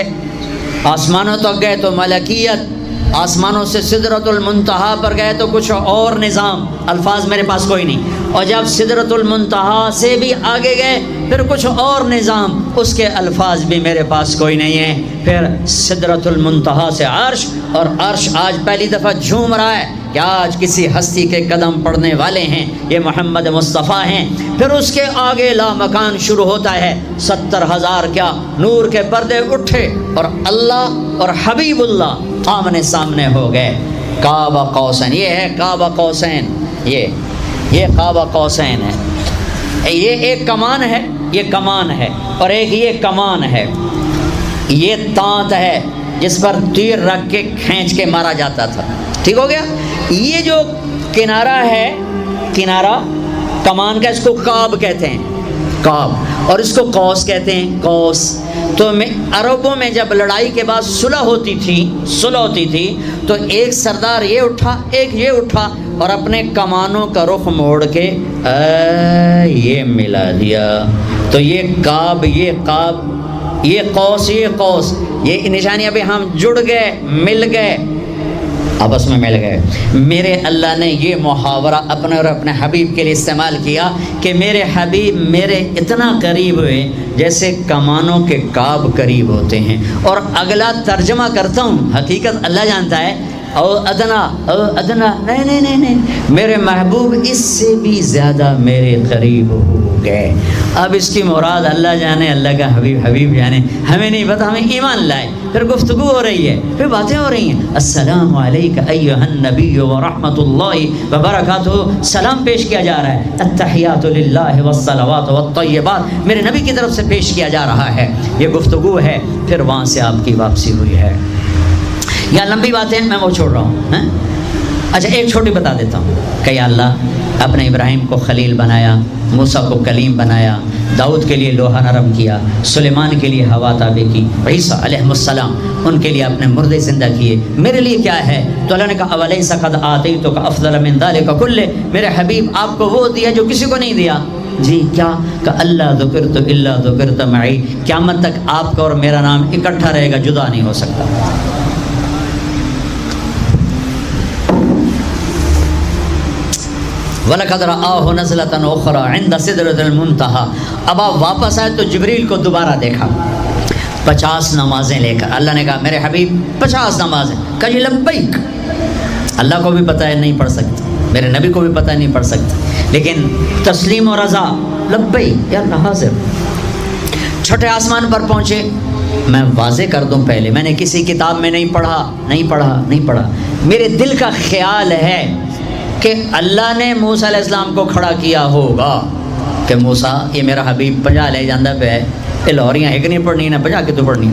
آسمانوں تک گئے تو ملکیت، آسمانوں سے سدرۃ المنتہا پر گئے تو کچھ اور نظام، الفاظ میرے پاس کوئی نہیں، اور جب سدرۃ المنتہا سے بھی آگے گئے پھر کچھ اور نظام، اس کے الفاظ بھی میرے پاس کوئی نہیں ہے۔ پھر سدرۃ المنتہا سے عرش، اور عرش آج پہلی دفعہ جھوم رہا ہے کہ آج کسی ہستی کے قدم پڑنے والے ہیں، یہ محمد مصطفیٰ ہیں۔ پھر اس کے آگے لامکان شروع ہوتا ہے، 70,000 کیا نور کے پردے اٹھے، اور اللہ اور حبیب اللہ آمنے سامنے ہو گئے۔ قاب قوسین، یہ ہے قاب قوسین، یہ قاب قوسین ہے، یہ ایک کمان ہے، یہ کمان ہے، اور ایک یہ کمان ہے، یہ تانت ہے جس پر تیر رکھ کے کھینچ کے مارا جاتا تھا، ٹھیک ہو گیا۔ یہ جو کنارہ ہے، کنارہ کمان کا، اس کو قاب کہتے ہیں، قاب، اور اس کو قوس کہتے ہیں، قوس۔ تو عربوں میں جب لڑائی کے بعد صلح ہوتی تھی تو ایک سردار یہ اٹھا، ایک یہ اٹھا، اور اپنے کمانوں کا رخ موڑ کے یہ ملا دیا، تو یہ قاب، یہ قاب، یہ قوس، یہ قوس، یہ نشانی ابھی ہم جڑ گئے، مل گئے، آپس میں مل گئے۔ میرے اللہ نے یہ محاورہ اپنے اور اپنے حبیب کے لیے استعمال کیا کہ میرے حبیب میرے اتنا قریب ہوئے جیسے کمانوں کے قاب قریب ہوتے ہیں۔ اور اگلا ترجمہ کرتا ہوں، حقیقت اللہ جانتا ہے، او ادنا، نہیں، میرے محبوب اس سے بھی زیادہ میرے قریب ہو گئے۔ اب اس کی مراد اللہ جانے، اللہ کا حبیب جانے، ہمیں نہیں پتہ، ہمیں ایمان لائے۔ پھر گفتگو ہو رہی ہے، پھر باتیں ہو رہی ہیں، السلام علیک ایھا النبی ورحمۃ اللہ وبرکاتہ، سلام پیش کیا جا رہا ہے، التحیات للہ والصلوات والطیبات، میرے نبی کی طرف سے پیش کیا جا رہا ہے، یہ گفتگو ہے۔ پھر وہاں سے آپ کی واپسی ہوئی ہے۔ یا لمبی باتیں میں وہ چھوڑ رہا ہوں۔ اچھا ایک چھوٹی بتا دیتا ہوں کہ یا اللہ اپنے ابراہیم کو خلیل بنایا، موسیٰ کو کلیم بنایا، داؤد کے لیے لوہا نرم کیا، سلیمان کے لیے ہوا تابع کی، عیسیٰ علیہ السلام ان کے لیے اپنے مردے زندہ کیے، میرے لیے کیا ہے؟ تو اللہ نے کہا اولیس قد آتیتک افضل من ذلک کلہ، میرے حبیب آپ کو وہ دیا جو کسی کو نہیں دیا۔ جی کیا؟ کہ اللہ ذکرت الا ذکرت معی، قیامت تک آپ کا اور میرا نام اکٹھا رہے گا، جدا نہیں ہو سکتا۔ وَلَقَدْ رَآهُ نَزْلَةً أُخْرَى عِنْدَ سِدْرَةِ الْمُنْتَهَى۔ اب آپ واپس آئے تو جبریل کو دوبارہ دیکھا، 50 نمازیں لے کر۔ اللہ نے کہا میرے حبیب 50 نمازیں، کہا جی لبیک۔ اللہ کو بھی پتہ ہے نہیں پڑھ سکتا، میرے نبی کو بھی پتہ ہے نہیں پڑھ سکتا، لیکن تسلیم و رضا، لبیک یا اللہ حاضر۔ چھٹے آسمان پر پہنچے، میں واضح کر دوں پہلے، میں نے کسی کتاب میں نہیں پڑھا، میرے دل کا خیال ہے کہ اللہ نے موسیٰ علیہ السلام کو کھڑا کیا ہوگا کہ موسیٰ یہ میرا حبیب 50 لے جاندہ پہ ہے، یہ لاہوریاں ایک نہیں پڑھنی نہ 50 کی تو پڑھنی،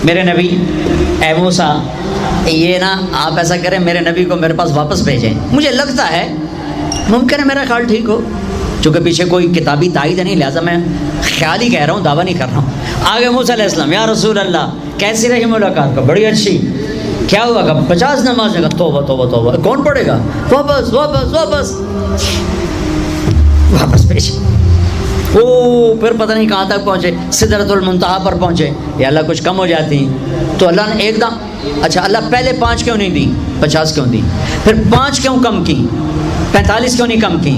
میرے نبی اے موسیٰ یہ نا آپ ایسا کریں میرے نبی کو میرے پاس واپس بھیجیں۔ مجھے لگتا ہے ممکن ہے میرا خیال ٹھیک ہو، چونکہ پیچھے کوئی کتابی تائید نہیں، لہٰذا میں خیال ہی کہہ رہا ہوں، دعویٰ نہیں کر رہا ہوں۔ آگے موسیٰ علیہ السلام، یا رسول اللہ کیسی رہی ملاقات؟ کا بڑی اچھی۔ کیا ہوا؟ کہ 50 نمازیں کا توبہ، کون پڑھے گا؟ واپس پیش۔ پھر پتہ نہیں کہاں تک پہنچے، سدرۃ المنتہا پر پہنچے، یا اللہ کچھ کم ہو جاتی تو اللہ نے ایک دم، اچھا اللہ پہلے 5 کیوں نہیں دی، 50 کیوں دی؟ پھر 5 کیوں کم کی، 45 کیوں نہیں کم کی؟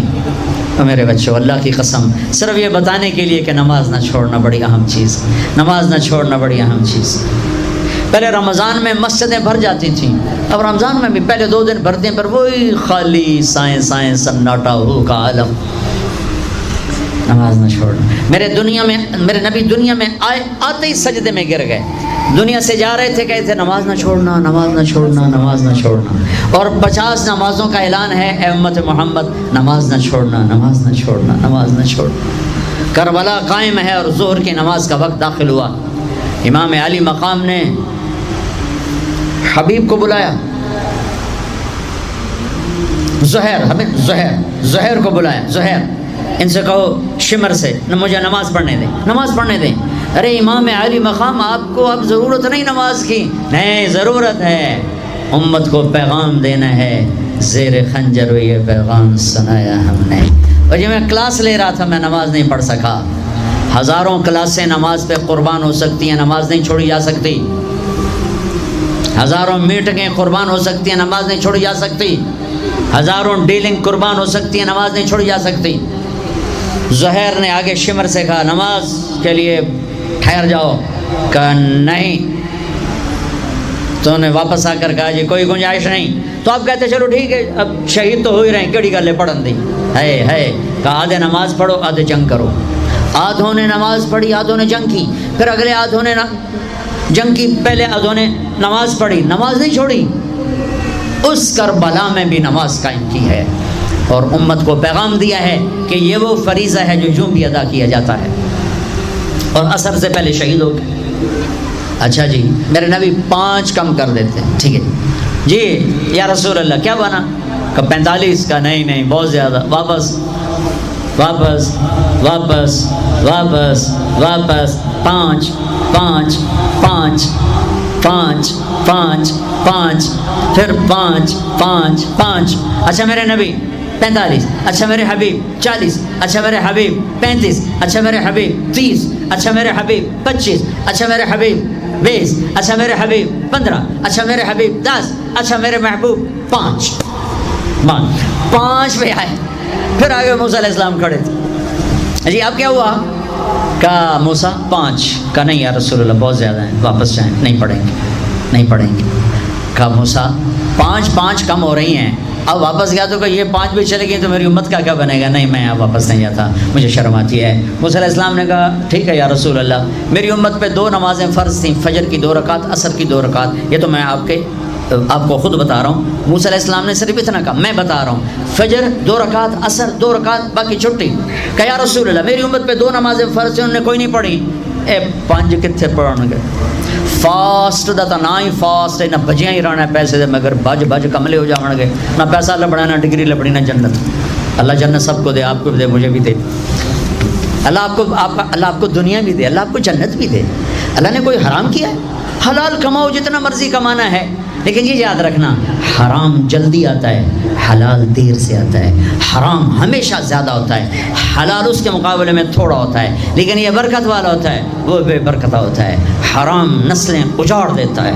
میرے بچوں اللہ کی قسم، صرف یہ بتانے کے لیے کہ نماز نہ چھوڑنا بڑی اہم چیز، نماز نہ چھوڑنا بڑی اہم چیز۔ پہلے رمضان میں مسجدیں بھر جاتی تھیں، اب رمضان میں بھی پہلے 2 دن بھرتے ہیں، پر وہی خالی سائیں سناٹا ہو کا عالم۔ نماز نہ چھوڑنا۔ میرے نبی دنیا میں آتے ہی سجدے میں گر گئے، دنیا سے جا رہے تھے، کہتے تھے نماز نہ چھوڑنا، نماز نہ چھوڑنا، نماز نہ چھوڑنا۔ اور 50 نمازوں کا اعلان ہے، اے امت محمد نماز نہ چھوڑنا، نماز نہ چھوڑنا، نماز نہ چھوڑنا۔ کربلا قائم ہے اور ظہر کی نماز کا وقت داخل ہوا، امام علی مقام نے حبیب کو بلایا، زہیر کو بلایا، زہیر ان سے کہو شمر سے مجھے نماز پڑھنے دیں۔ ارے امام علی مقام آپ کو اب ضرورت نہیں نماز کی؟ نہیں ضرورت ہے، امت کو پیغام دینا ہے، زیر خنجر یہ پیغام سنایا ہم نے۔ اور جب میں کلاس لے رہا تھا میں نماز نہیں پڑھ سکا، ہزاروں کلاسیں نماز پہ قربان ہو سکتی ہیں، نماز نہیں چھوڑی جا سکتی، ہزاروں میٹنگیں قربان ہو سکتی ہیں، نماز نہیں چھوڑی جا سکتی، ہزاروں ڈیلنگ قربان ہو سکتی ہیں، نماز نہیں چھوڑی جا سکتی۔ زہیر نے آگے شمر سے کہا نماز کے لیے ٹھہر جاؤ، کہا نہیں، تو انہیں واپس آ کر کہا جی کوئی گنجائش نہیں، تو آپ کہتے چلو ٹھیک ہے اب شہید تو ہو ہی رہے ہیں، کیڑی گلے پڑھن دی ہے، کہا آدھے نماز پڑھو آدھے جنگ کرو۔ آدھوں نے نماز پڑھی، آدھوں نے جنگ کی، پھر اگلے آدھوں نے جنگ کی، پہلے آدھوں نے نماز پڑھی، نماز نہیں چھوڑی، اس کربلا میں بھی نماز قائم کی ہے اور امت کو پیغام دیا ہے کہ یہ وہ فریضہ ہے جو یوں بھی ادا کیا جاتا ہے، اور عصر سے پہلے شہید ہو گئے۔ اچھا جی، میرے نبی 5 کم کر دیتے ہیں، ٹھیک ہے جی یا رسول اللہ کیا بنا؟ کہ 45 کا نہیں بہت زیادہ، واپس واپس واپس واپس واپس 5 5 5 5 5 5 پھر 5 5 5۔ اچھا میرے نبی 45، اچھا میرے حبیب 40، اچھا میرے حبیب 35، اچھا میرے حبیب 30، اچھا میرے حبیب 25، اچھا میرے حبیب 20، اچھا میرے حبیب 15، اچھا میرے حبیب 10، اچھا میرے محبوب 5 پہ آئے۔ پھر آگے موسیٰ علیہ السلام کھڑے تھے، جی اب کیا ہوا؟ کہا موسیٰ 5، کہا نہیں یا رسول اللہ بہت زیادہ ہیں، واپس جائیں، نہیں پڑھیں گے۔ کہا موسیٰ 5 کم ہو رہی ہیں، اب واپس گیا تو کہ یہ 5 بھی چلے گئی تو میری امت کا کیا بنے گا؟ نہیں میں اب واپس نہیں جاتا، مجھے شرم آتی ہے۔ موسیٰ علیہ السلام نے کہا ٹھیک ہے یا رسول اللہ، میری امت پہ 2 نمازیں فرض تھیں، فجر کی 2 رکعت، عصر کی 2 رکعت، یہ تو میں آپ کو خود بتا رہا ہوں۔ موسیٰ علیہ السلام نے صرف اتنا کہا، میں بتا رہا ہوں، فجر 2 رکعت، عصر 2 رکعت، باقی چھٹی۔ کہا یا رسول اللہ میری امت پہ 2 نمازیں فرض تھیں، انہوں نے کوئی نہیں پڑھی۔ 5 کتنے پڑھن گے؟ فاسٹ دا تو نہ ہی فاسٹ ہے، نہ بجیاں ہی رہنا ہے پیسے دے، مگر بج کملے ہو جاؤں گے، نہ پیسہ لبنا، نہ ڈگری لبنی، نہ جنت۔ اللہ جنت سب کو دے، آپ کو بھی دے، مجھے بھی دے۔ اللہ آپ کو دنیا بھی دے، اللہ آپ کو جنت بھی دے۔ اللہ نے کوئی حرام کیا ہے؟ حلال کماؤ جتنا مرضی کمانا ہے، لیکن یہ یاد رکھنا حرام جلدی آتا ہے، حلال دیر سے آتا ہے۔ حرام ہمیشہ زیادہ ہوتا ہے، حلال اس کے مقابلے میں تھوڑا ہوتا ہے، لیکن یہ برکت والا ہوتا ہے، وہ بے برکتہ ہوتا ہے۔ حرام نسلیں اجاڑ دیتا ہے،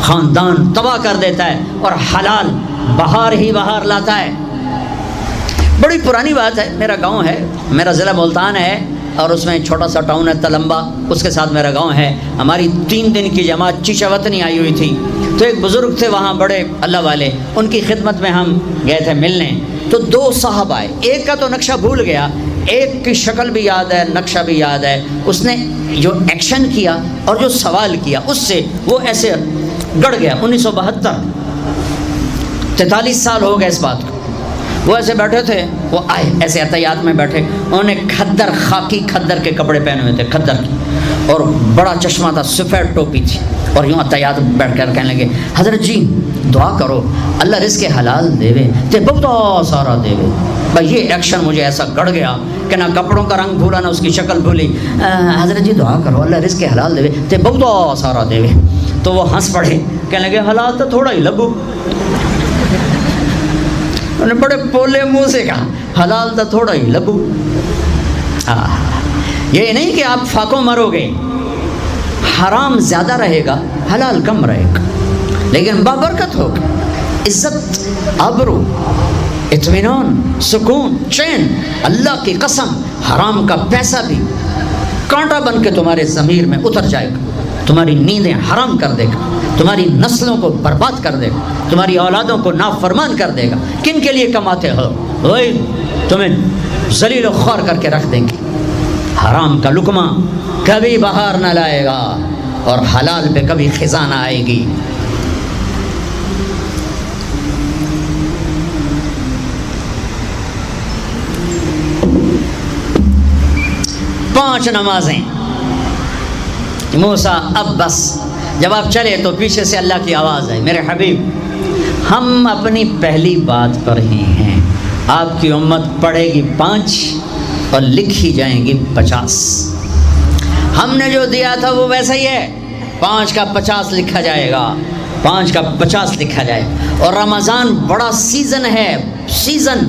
خاندان تباہ کر دیتا ہے، اور حلال بہار ہی بہار لاتا ہے۔ بڑی پرانی بات ہے، میرا گاؤں ہے، میرا ضلع ملتان ہے، اور اس میں چھوٹا سا ٹاؤن ہے تلمبا، اس کے ساتھ میرا گاؤں ہے۔ ہماری 3 دن کی جماعت چیچا وطنی آئی ہوئی تھی، تو ایک بزرگ تھے وہاں بڑے اللہ والے، ان کی خدمت میں ہم گئے تھے ملنے۔ تو 2 صاحب آئے، ایک کا تو نقشہ بھول گیا، ایک کی شکل بھی یاد ہے، نقشہ بھی یاد ہے۔ اس نے جو ایکشن کیا اور جو سوال کیا اس سے وہ ایسے گڑ گیا۔ 1972، 43 سال ہو گئے اس بات کو۔ وہ ایسے بیٹھے تھے، وہ آئے ایسے احتیاط میں بیٹھے، انہوں نے کھدر، خاکی کھدر کے کپڑے پہنے ہوئے تھے، کھدر کی، اور بڑا چشمہ تھا، سفید ٹوپی تھی، اور یوں احتیاط بیٹھ کر کہنے لگے حضرت جی دعا کرو اللہ رزق حلال دے تے بہت سارا دے۔ بھائی یہ ایکشن مجھے ایسا گڑ گیا کہ نہ کپڑوں کا رنگ بھولا نہ اس کی شکل بھولی۔ حضرت جی دعا کرو اللہ رزق حلال دے تے بہت سارا دے۔ تو وہ ہنس پڑے، کہنے لگے حلال تو تھوڑا ہی لگو۔ انہوں نے بڑے پولے منہ سے کہا حلال تو تھوڑا ہی لگو۔ یہ نہیں کہ آپ فاقوں مرو گے، حرام زیادہ رہے گا، حلال کم رہے گا، لیکن بابرکت ہوگا، عزت، آبرو، اطمینان، سکون، چین۔ اللہ کی قسم حرام کا پیسہ بھی کانٹا بن کے تمہارے ضمیر میں اتر جائے گا، تمہاری نیندیں حرام کر دے گا، تمہاری نسلوں کو برباد کر دے گا، تمہاری اولادوں کو نافرمان کر دے گا۔ کن کے لیے کماتے ہو؟ وہی تمہیں ذلیل و خوار کر کے رکھ دیں گے۔ حرام کا لقمہ کبھی بہار نہ لائے گا، اور حلال پہ کبھی خزاں نہ آئے گی۔ پانچ نمازیں موسیٰ اب بس جب آپ چلے تو پیچھے سے اللہ کی آواز آئی، میرے حبیب ہم اپنی پہلی بات پر ہی ہیں، آپ کی امت پڑھے گی 5 اور لکھی جائیں گی 50۔ ہم نے جو دیا تھا وہ ویسا ہی ہے، 5 کا 50 لکھا جائے گا، 5 کا 50 لکھا جائے گا۔ اور رمضان بڑا سیزن ہے، سیزن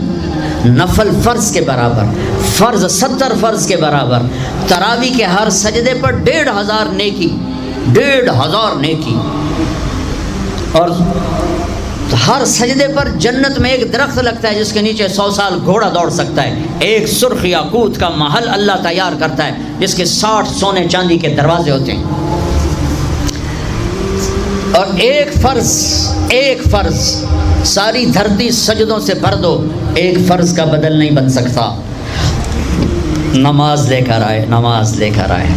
نفل فرض کے برابر، فرض 70 فرض کے برابر، تراویح کے ہر سجدے پر 1500 نیکی، 1500 نیکی، اور ہر سجدے پر جنت میں ایک درخت لگتا ہے جس کے نیچے 100 سال گھوڑا دوڑ سکتا ہے۔ ایک سرخ یاقوت کا محل اللہ تیار کرتا ہے جس کے 60 سونے چاندی کے دروازے ہوتے ہیں۔ اور ایک فرض ساری دھرتی سجدوں سے بھر دو، ایک فرض کا بدل نہیں بن سکتا۔ نماز لے کر آئے،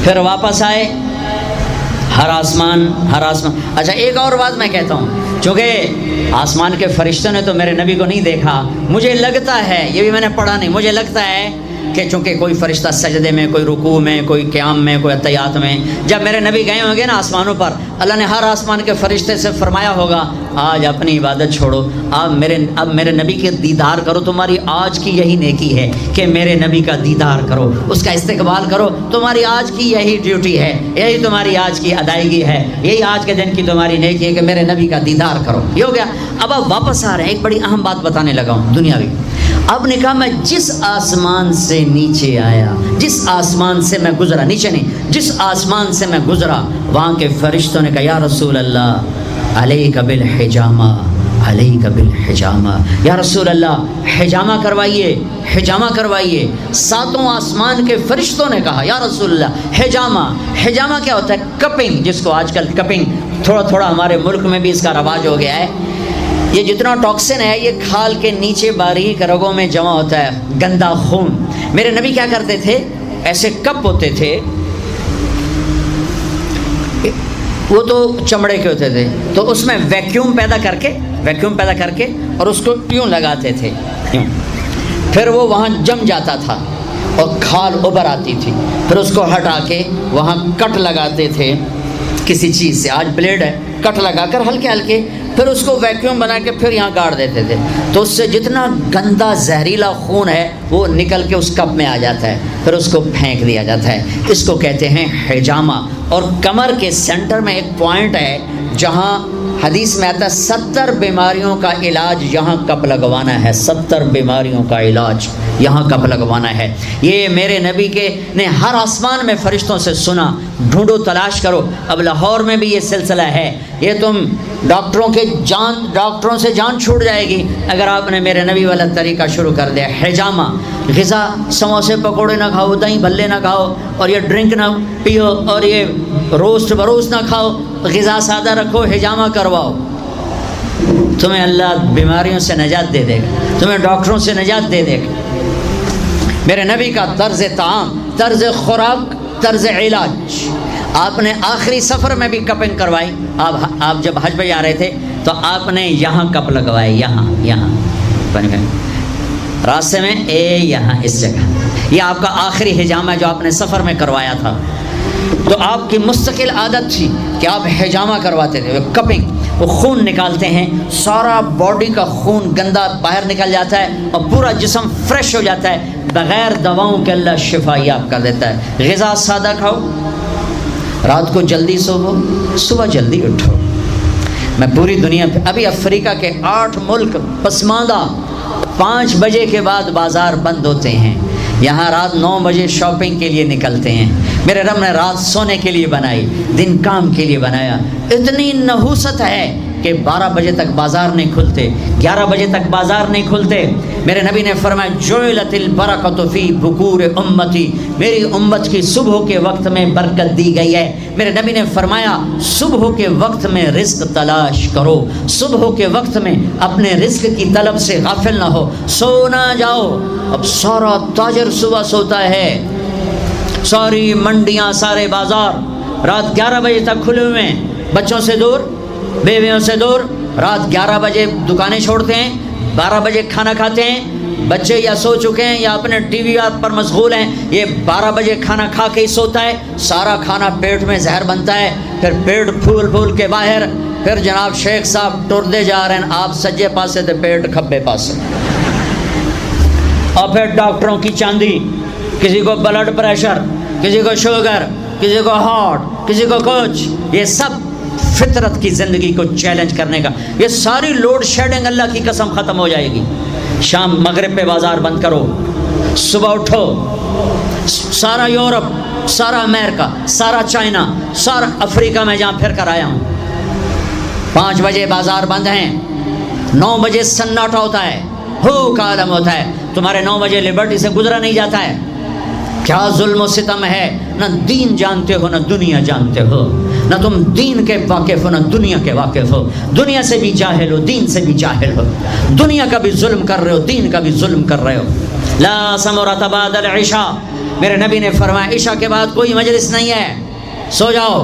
پھر واپس آئے، ہر آسمان. اچھا ایک اور بات میں کہتا ہوں، چونکہ آسمان کے فرشتوں نے تو میرے نبی کو نہیں دیکھا، مجھے لگتا ہے، یہ بھی میں نے پڑھا نہیں، مجھے لگتا ہے کہ چونکہ کوئی فرشتہ سجدے میں، کوئی رکوع میں، کوئی قیام میں، کوئی اتحیات میں، جب میرے نبی گئے ہوں گے نا آسمانوں پر، اللہ نے ہر آسمان کے فرشتے سے فرمایا ہوگا آج اپنی عبادت چھوڑو، اب میرے نبی کے دیدار کرو، تمہاری آج کی یہی نیکی ہے کہ میرے نبی کا دیدار کرو، اس کا استقبال کرو، تمہاری آج کی یہی ڈیوٹی ہے، یہی تمہاری آج کی ادائیگی ہے، یہی آج کے دن کی تمہاری نیکی ہے کہ میرے نبی کا دیدار کرو. یہ ہو گیا. اب آپ واپس آ رہے ہیں، ایک بڑی اہم بات بتانے لگا ہوں دنیاوی. اب نے کہا میں جس آسمان سے نیچے آیا، جس آسمان سے میں گزرا، نیچے نہیں، جس آسمان سے میں گزرا، وہاں کے فرشتوں نے کہا یا رسول اللہ علیک بالحجامہ، علیک بالحجامہ، یا رسول اللہ حجامہ کروائیے، حجامہ کروائیے. ساتوں آسمان کے فرشتوں نے کہا یا رسول اللہ حجامہ. حجامہ کیا ہوتا ہے؟ کپنگ، جس کو آج کل کپنگ تھوڑا تھوڑا ہمارے ملک میں بھی اس کا رواج ہو گیا ہے. یہ جتنا ٹاکسن ہے یہ کھال کے نیچے باریک رگوں میں جمع ہوتا ہے، گندا خون. میرے نبی کیا کرتے تھے، ایسے کپ ہوتے تھے، وہ تو چمڑے کے ہوتے تھے، تو اس میں ویکیوم پیدا کر کے اور اس کو یوں لگاتے تھے، پھر وہ وہاں جم جاتا تھا اور کھال ابھر آتی تھی، پھر اس کو ہٹا کے وہاں کٹ لگاتے تھے کسی چیز سے، آج بلیڈ ہے، کٹ لگا کر ہلکے ہلکے، پھر اس کو ویکیوم بنا کے پھر یہاں گاڑ دیتے تھے، تو اس سے جتنا گندا زہریلا خون ہے وہ نکل کے اس کپ میں آ جاتا ہے، پھر اس کو پھینک دیا جاتا ہے. اس کو کہتے ہیں حجامہ. اور کمر کے سینٹر میں ایک پوائنٹ ہے جہاں حدیث میں آتا ہے 70 بیماریوں کا علاج یہاں کپ لگوانا ہے، 70 بیماریوں کا علاج یہاں کپ لگوانا ہے. یہ میرے نبی کے نے ہر آسمان میں فرشتوں سے سنا. ڈھونڈو، تلاش کرو. اب لاہور میں بھی یہ سلسلہ ہے. یہ تم ڈاکٹروں سے جان چھوٹ جائے گی اگر آپ نے میرے نبی والا طریقہ شروع کر دیا. حجامہ، غذا، سموسے پکوڑے نہ کھاؤ، دہی بھلے نہ کھاؤ، اور یہ ڈرنک نہ پیو، اور یہ روسٹ بروسٹ نہ کھاؤ، غذا سادہ رکھو، حجامہ کرواؤ. تمہیں اللہ بیماریوں سے نجات دے دے گا، تمہیں ڈاکٹروں سے نجات دے دے گا. میرے نبی کا طرز طعام، طرز خوراک، طرز علاج. آپ نے آخری سفر میں بھی کپنگ کروائی. آپ جب حج پہ جا رہے تھے تو آپ نے یہاں کپ لگوائے، یہاں راستے میں، یہاں اس جگہ. یہ آپ کا آخری حجامہ ہے جو آپ نے سفر میں کروایا تھا. تو آپ کی مستقل عادت تھی کہ آپ حجامہ کرواتے تھے. کپنگ، وہ خون نکالتے ہیں، سارا باڈی کا خون گندا باہر نکل جاتا ہے اور پورا جسم فریش ہو جاتا ہے. بغیر دواؤں کے اللہ شفا یاب کر دیتا ہے. غذا سادہ کھاؤ، رات کو جلدی سوو، صبح جلدی اٹھو. میں پوری دنیا پہ، ابھی افریقہ کے 8 ملک پسماندہ 5 بجے کے بعد بازار بند ہوتے ہیں. یہاں رات 9 بجے شاپنگ کے لیے نکلتے ہیں. میرے رب نے رات سونے کے لیے بنائی، دن کام کے لیے بنایا. اتنی نحوست ہے کہ 12 بجے تک بازار نہیں کھلتے، 11 بجے تک بازار نہیں کھلتے. میرے نبی نے فرمایا جعلت البرکۃ فی بکور امتی، میری امت کی صبح کے وقت میں برکت دی گئی ہے. میرے نبی نے فرمایا صبح کے وقت میں رزق تلاش کرو، صبح کے وقت میں اپنے رزق کی طلب سے غافل نہ ہو، سو نہ جاؤ. اب سارا تاجر صبح سوتا ہے، ساری منڈیاں، سارے بازار رات 11 بجے تک کھلے ہوئے ہیں. بچوں سے دور، بیویوں سے دور. رات 11 بجے دکانیں چھوڑتے ہیں، 12 بجے کھانا کھاتے ہیں. بچے یا سو چکے ہیں یا اپنے ٹی وی پر مشغول ہیں. یہ 12 بجے کھانا کھا کے ہی سوتا ہے. سارا کھانا پیٹ میں زہر بنتا ہے، پھر پیٹ پھول کے باہر. پھر جناب شیخ صاحب ٹردے جا رہے ہیں، آپ سجے پاسے تو پیٹ کھبے پاسے. اور پھر ڈاکٹروں کی چاندی، کسی کو بلڈ پریشر، کسی کو شوگر، کسی کو ہارٹ، کسی کو کچھ. یہ سب فطرت کی زندگی کو چیلنج کرنے کا. یہ ساری لوڈ شیڈنگ اللہ کی قسم ختم ہو جائے گی. شام مغرب پہ بازار بند کرو، صبح اٹھو. سارا یورپ، سارا امریکہ، سارا چائنا، سارا افریقہ میں جہاں پھر کر آیا ہوں، 5 بجے بازار بند ہیں، 9 بجے سناٹا ہوتا ہے، ہو کا عالم ہوتا ہے. تمہارے 9 بجے لبرٹی سے گزرا نہیں جاتا ہے. کیا ظلم و ستم ہے. نہ دین جانتے ہو، نہ دنیا جانتے ہو. نہ تم دین کے واقف ہو، نہ دنیا کے واقف ہو. دنیا سے بھی جاہل ہو، دین سے بھی جاہل ہو. دنیا کا بھی ظلم کر رہے ہو، دین کا بھی ظلم کر رہے ہو. لا ثمرۃ بعد العشاء، میرے نبی نے فرمایا عشاء کے بعد کوئی مجلس نہیں ہے، سو جاؤ.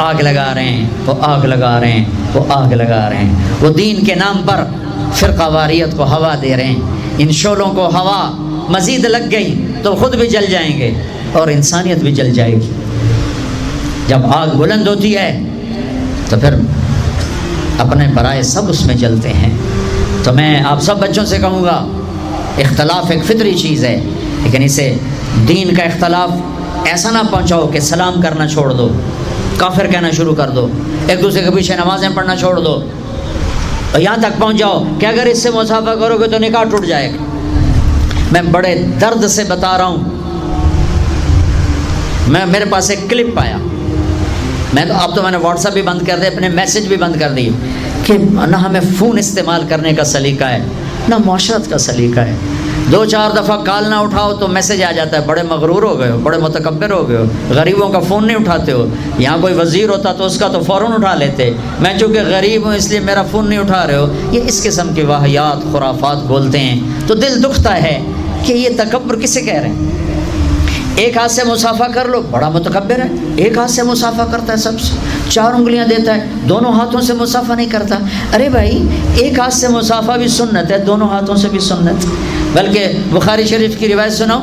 آگ لگا رہے ہیں، وہ آگ لگا رہے ہیں، وہ آگ لگا رہے ہیں، وہ دین کے نام پر فرقہ واریت کو ہوا دے رہے ہیں۔ ان شعلوں کو ہوا مزید لگ گئی تو خود بھی جل جائیں گے اور انسانیت بھی جل جائے گی۔ جب آگ بلند ہوتی ہے تو پھر اپنے برائے سب اس میں جلتے ہیں۔ تو میں آپ سب بچوں سے کہوں گا، اختلاف ایک فطری چیز ہے، لیکن اسے دین کا اختلاف ایسا نہ پہنچاؤ کہ سلام کرنا چھوڑ دو، کافر کہنا شروع کر دو، ایک دوسرے کے پیچھے نمازیں پڑھنا چھوڑ دو، اور یہاں تک پہنچ جاؤ کہ اگر اس سے مصافحہ کرو گے تو نکاح ٹوٹ جائے گا۔ میں بڑے درد سے بتا رہا ہوں، میرے پاس ایک کلپ آیا، اب تو میں نے واٹس ایپ بھی بند کر دیا، اپنے میسج بھی بند کر دیے، کہ نہ ہمیں فون استعمال کرنے کا سلیقہ ہے نہ معاشرت کا سلیقہ ہے۔ 2-4 دفعہ کال نہ اٹھاؤ تو میسج آ جاتا ہے، بڑے مغرور ہو گئے ہو، بڑے متکبر ہو گئے ہو، غریبوں کا فون نہیں اٹھاتے ہو۔ یہاں کوئی وزیر ہوتا تو اس کا تو فوراً اٹھا لیتے، میں چونکہ غریب ہوں اس لیے میرا فون نہیں اٹھا رہے ہو۔ یہ اس قسم کی واہیات خرافات بولتے ہیں تو دل دکھتا ہے کہ یہ تکبر کسے کہہ رہے ہیں۔ ایک ہاتھ سے مصافحہ کر لو، بڑا متکبر ہے، ایک ہاتھ سے مصافحہ کرتا ہے سب سے، 4 انگلیاں دیتا ہے، دونوں ہاتھوں سے مصافحہ نہیں کرتا۔ ارے بھائی ایک ہاتھ سے مصافحہ بھی سنت ہے، دونوں ہاتھوں سے بھی سنت۔ بلکہ بخاری شریف کی روایت سنو،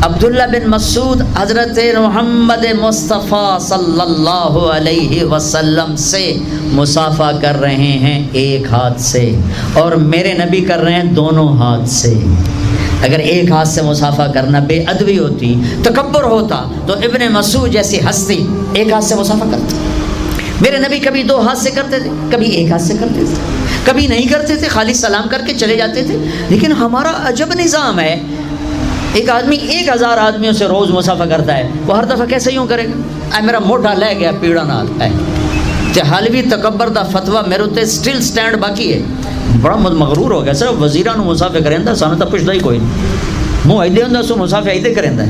عبداللہ بن مسعود حضرت محمد مصطفیٰ صلی اللہ علیہ وسلم سے مصافحہ کر رہے ہیں ایک ہاتھ سے، اور میرے نبی کر رہے ہیں دونوں ہاتھ سے۔ اگر ایک ہاتھ سے مصافحہ کرنا بے ادبی ہوتی، تکبر ہوتا، تو ابن مسعود جیسی ہستی ایک ہاتھ سے مصافحہ کرتا۔ میرے نبی کبھی 2 ہاتھ سے کرتے تھے، کبھی ایک ہاتھ سے کرتے تھے، کبھی نہیں کرتے تھے، خالی سلام کر کے چلے جاتے تھے۔ لیکن ہمارا عجب نظام ہے، ایک آدمی 1000 آدمیوں سے روز مصافحہ کرتا ہے، وہ ہر دفعہ کیسے یوں کرے گا؟ اے میرا موٹا لے گیا پیڑا نال ہے تے حالوی تکبر دا فتویٰ میرے تے سٹل سٹینڈ باقی ہے۔ بڑا مغرور ہو گیا سر، وزیراں نو مصافحہ کریندا، سانو تا پوچھدا ہی کوئی نہیں، منہ ایدے ہوندا سو مصافحہ ایدے کریندا ہے۔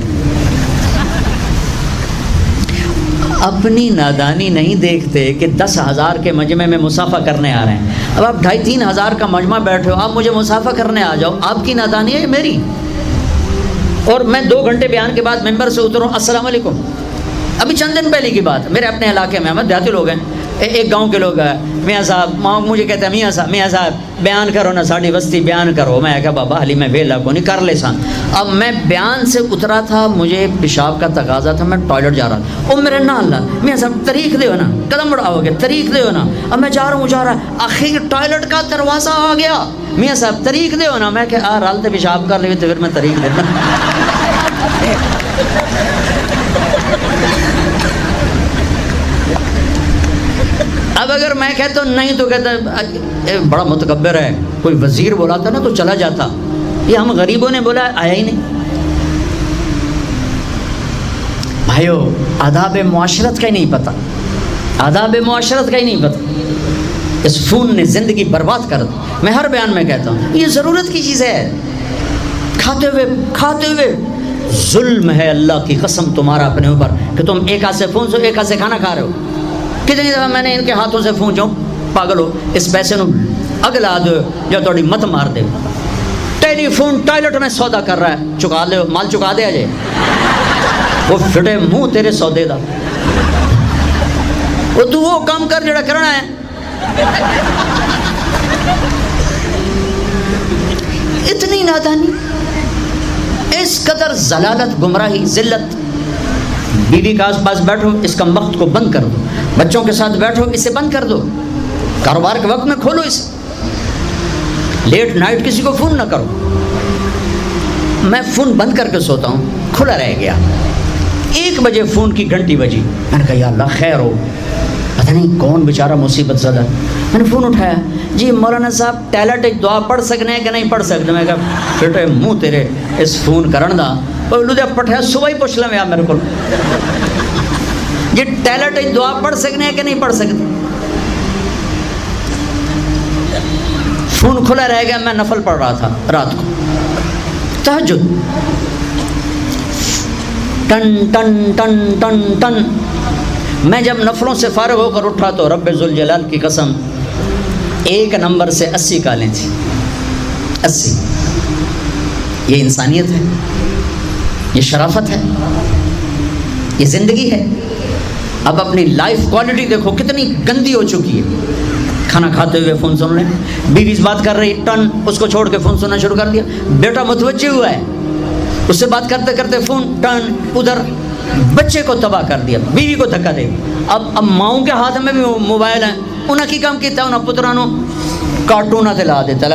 اپنی نادانی نہیں دیکھتے کہ 10,000 کے مجمع میں مصافحہ کرنے آ رہے ہیں، اب آپ 2,500 3,000 کا مجمع بیٹھے ہو، آپ مجھے مصافحہ کرنے آ جاؤ، آپ کی نادانی ہے یا میری؟ اور میں 2 گھنٹے بیان کے بعد ممبر سے اتروں، السلام علیکم۔ ابھی چند دن پہلے کی بات، میرے اپنے علاقے میں، ہم دیہاتی لوگ ہیں، ایک گاؤں کے لوگ ہیں، میاں صاحب مجھے کہتے ہیں میاں صاحب بیان کرو نا، ساڑی بستی بیان کرو۔ میں کہا بابا حلی میں ویلا کو نہیں کر لے سان۔ اب میں بیان سے اترا تھا، مجھے پیشاب کا تقاضا تھا، میں ٹوائلٹ جا رہا تھا، میرے نال میاں صاحب طریق دے ہو نا، قدم بڑھاؤ گے، طریق دے ہو نا۔ اب میں جا رہا ہوں، آخر ٹوائلٹ کا دروازہ آ گیا، میاں صاحب طریق دے ہو نا۔ میں کہ رل تے پیشاب کر لے تو پھر میں طریق دینا۔ اب اگر میں کہتا ہوں نہیں تو کہتا بڑا متکبر ہے، کوئی وزیر بولاتا نا تو چلا جاتا، یہ ہم غریبوں نے بولا آیا ہی نہیں۔ بھائیو آداب معاشرت کا ہی نہیں پتہ، آداب معاشرت کا ہی نہیں پتہ، اس فون نے زندگی برباد کر دی۔ میں ہر بیان میں کہتا ہوں یہ ضرورت کی چیز ہے، کھاتے ہوئے ظلم ہے اللہ کی قسم تمہارا اپنے اوپر کہ تم ایک ہاتھ سے فون سے ایک ہاتھ سے کھانا کھا رہے ہو۔ کتنی دفعہ میں نے ان کے ہاتھوں سے فون جاؤں پاگل ہو اس پیسے نو اگلا دو جو تھوڑی مت مار دے۔ ٹیلی فون ٹوائلٹ میں سودا کر رہا ہے، چکا لے مال چکا دے اجے، وہ پھٹے منہ تیرے سودے دا، وہ کام کر جڑا کرنا ہے۔ اتنی نادانی، اس قدر ضلالت، گمراہی، ذلت۔ بیوی کے آس پاس بیٹھو، اس کا وقت کو بند کر دو، بچوں کے ساتھ بیٹھو، اسے بند کر دو، کاروبار کے وقت میں کھولو اسے، لیٹ نائٹ کسی کو فون نہ کرو۔ میں فون بند کر کے سوتا ہوں، کھلا رہ گیا، 1 بجے فون کی گھنٹی بجی، میں نے کہا یا اللہ خیر ہو، پتہ نہیں کون بیچارہ مصیبت زدہ۔ میں نے فون اٹھایا، جی مولانا صاحب ٹیلٹ دعا پڑھ سکنے ہیں کہ نہیں پڑھ سکتے؟ میں کہا پھٹے منہ تیرے اس فون کرن دا، لدھیا پٹھیا صبح ہی پوچھ لیں میرے کو، جی ٹیلٹ دعا پڑھ سکنے ہیں کہ نہیں پڑھ سکتے؟ فون کھلا رہ گیا، میں نفل پڑھ رہا تھا رات کو، تہجد، ٹن ٹن ٹن ٹن ٹن۔ میں جب نفلوں سے فارغ ہو کر اٹھا تو رب ذوالجلال کی قسم 1 نمبر سے 80 کالیں تھیں، 80۔ یہ انسانیت ہے، یہ شرافت ہے، یہ زندگی ہے۔ اب اپنی لائف کوالٹی دیکھو کتنی گندی ہو چکی ہے. کھانا کھاتے ہوئے فون سن لیں, بیوی سے بات کر رہی ٹن اس کو چھوڑ کے فون سننا شروع کر دیا, بیٹا متوجہ ہوا ہے اس سے بات کرتے کرتے فون ٹن ادھر, بچے کو تباہ کر دیا, بیوی کو دھکا دے. اب ماؤں کے ہاتھ میں بھی موبائل ہیں, انہیں کی کام کیتا انہیں پترانوں کارٹون دلا دیتا.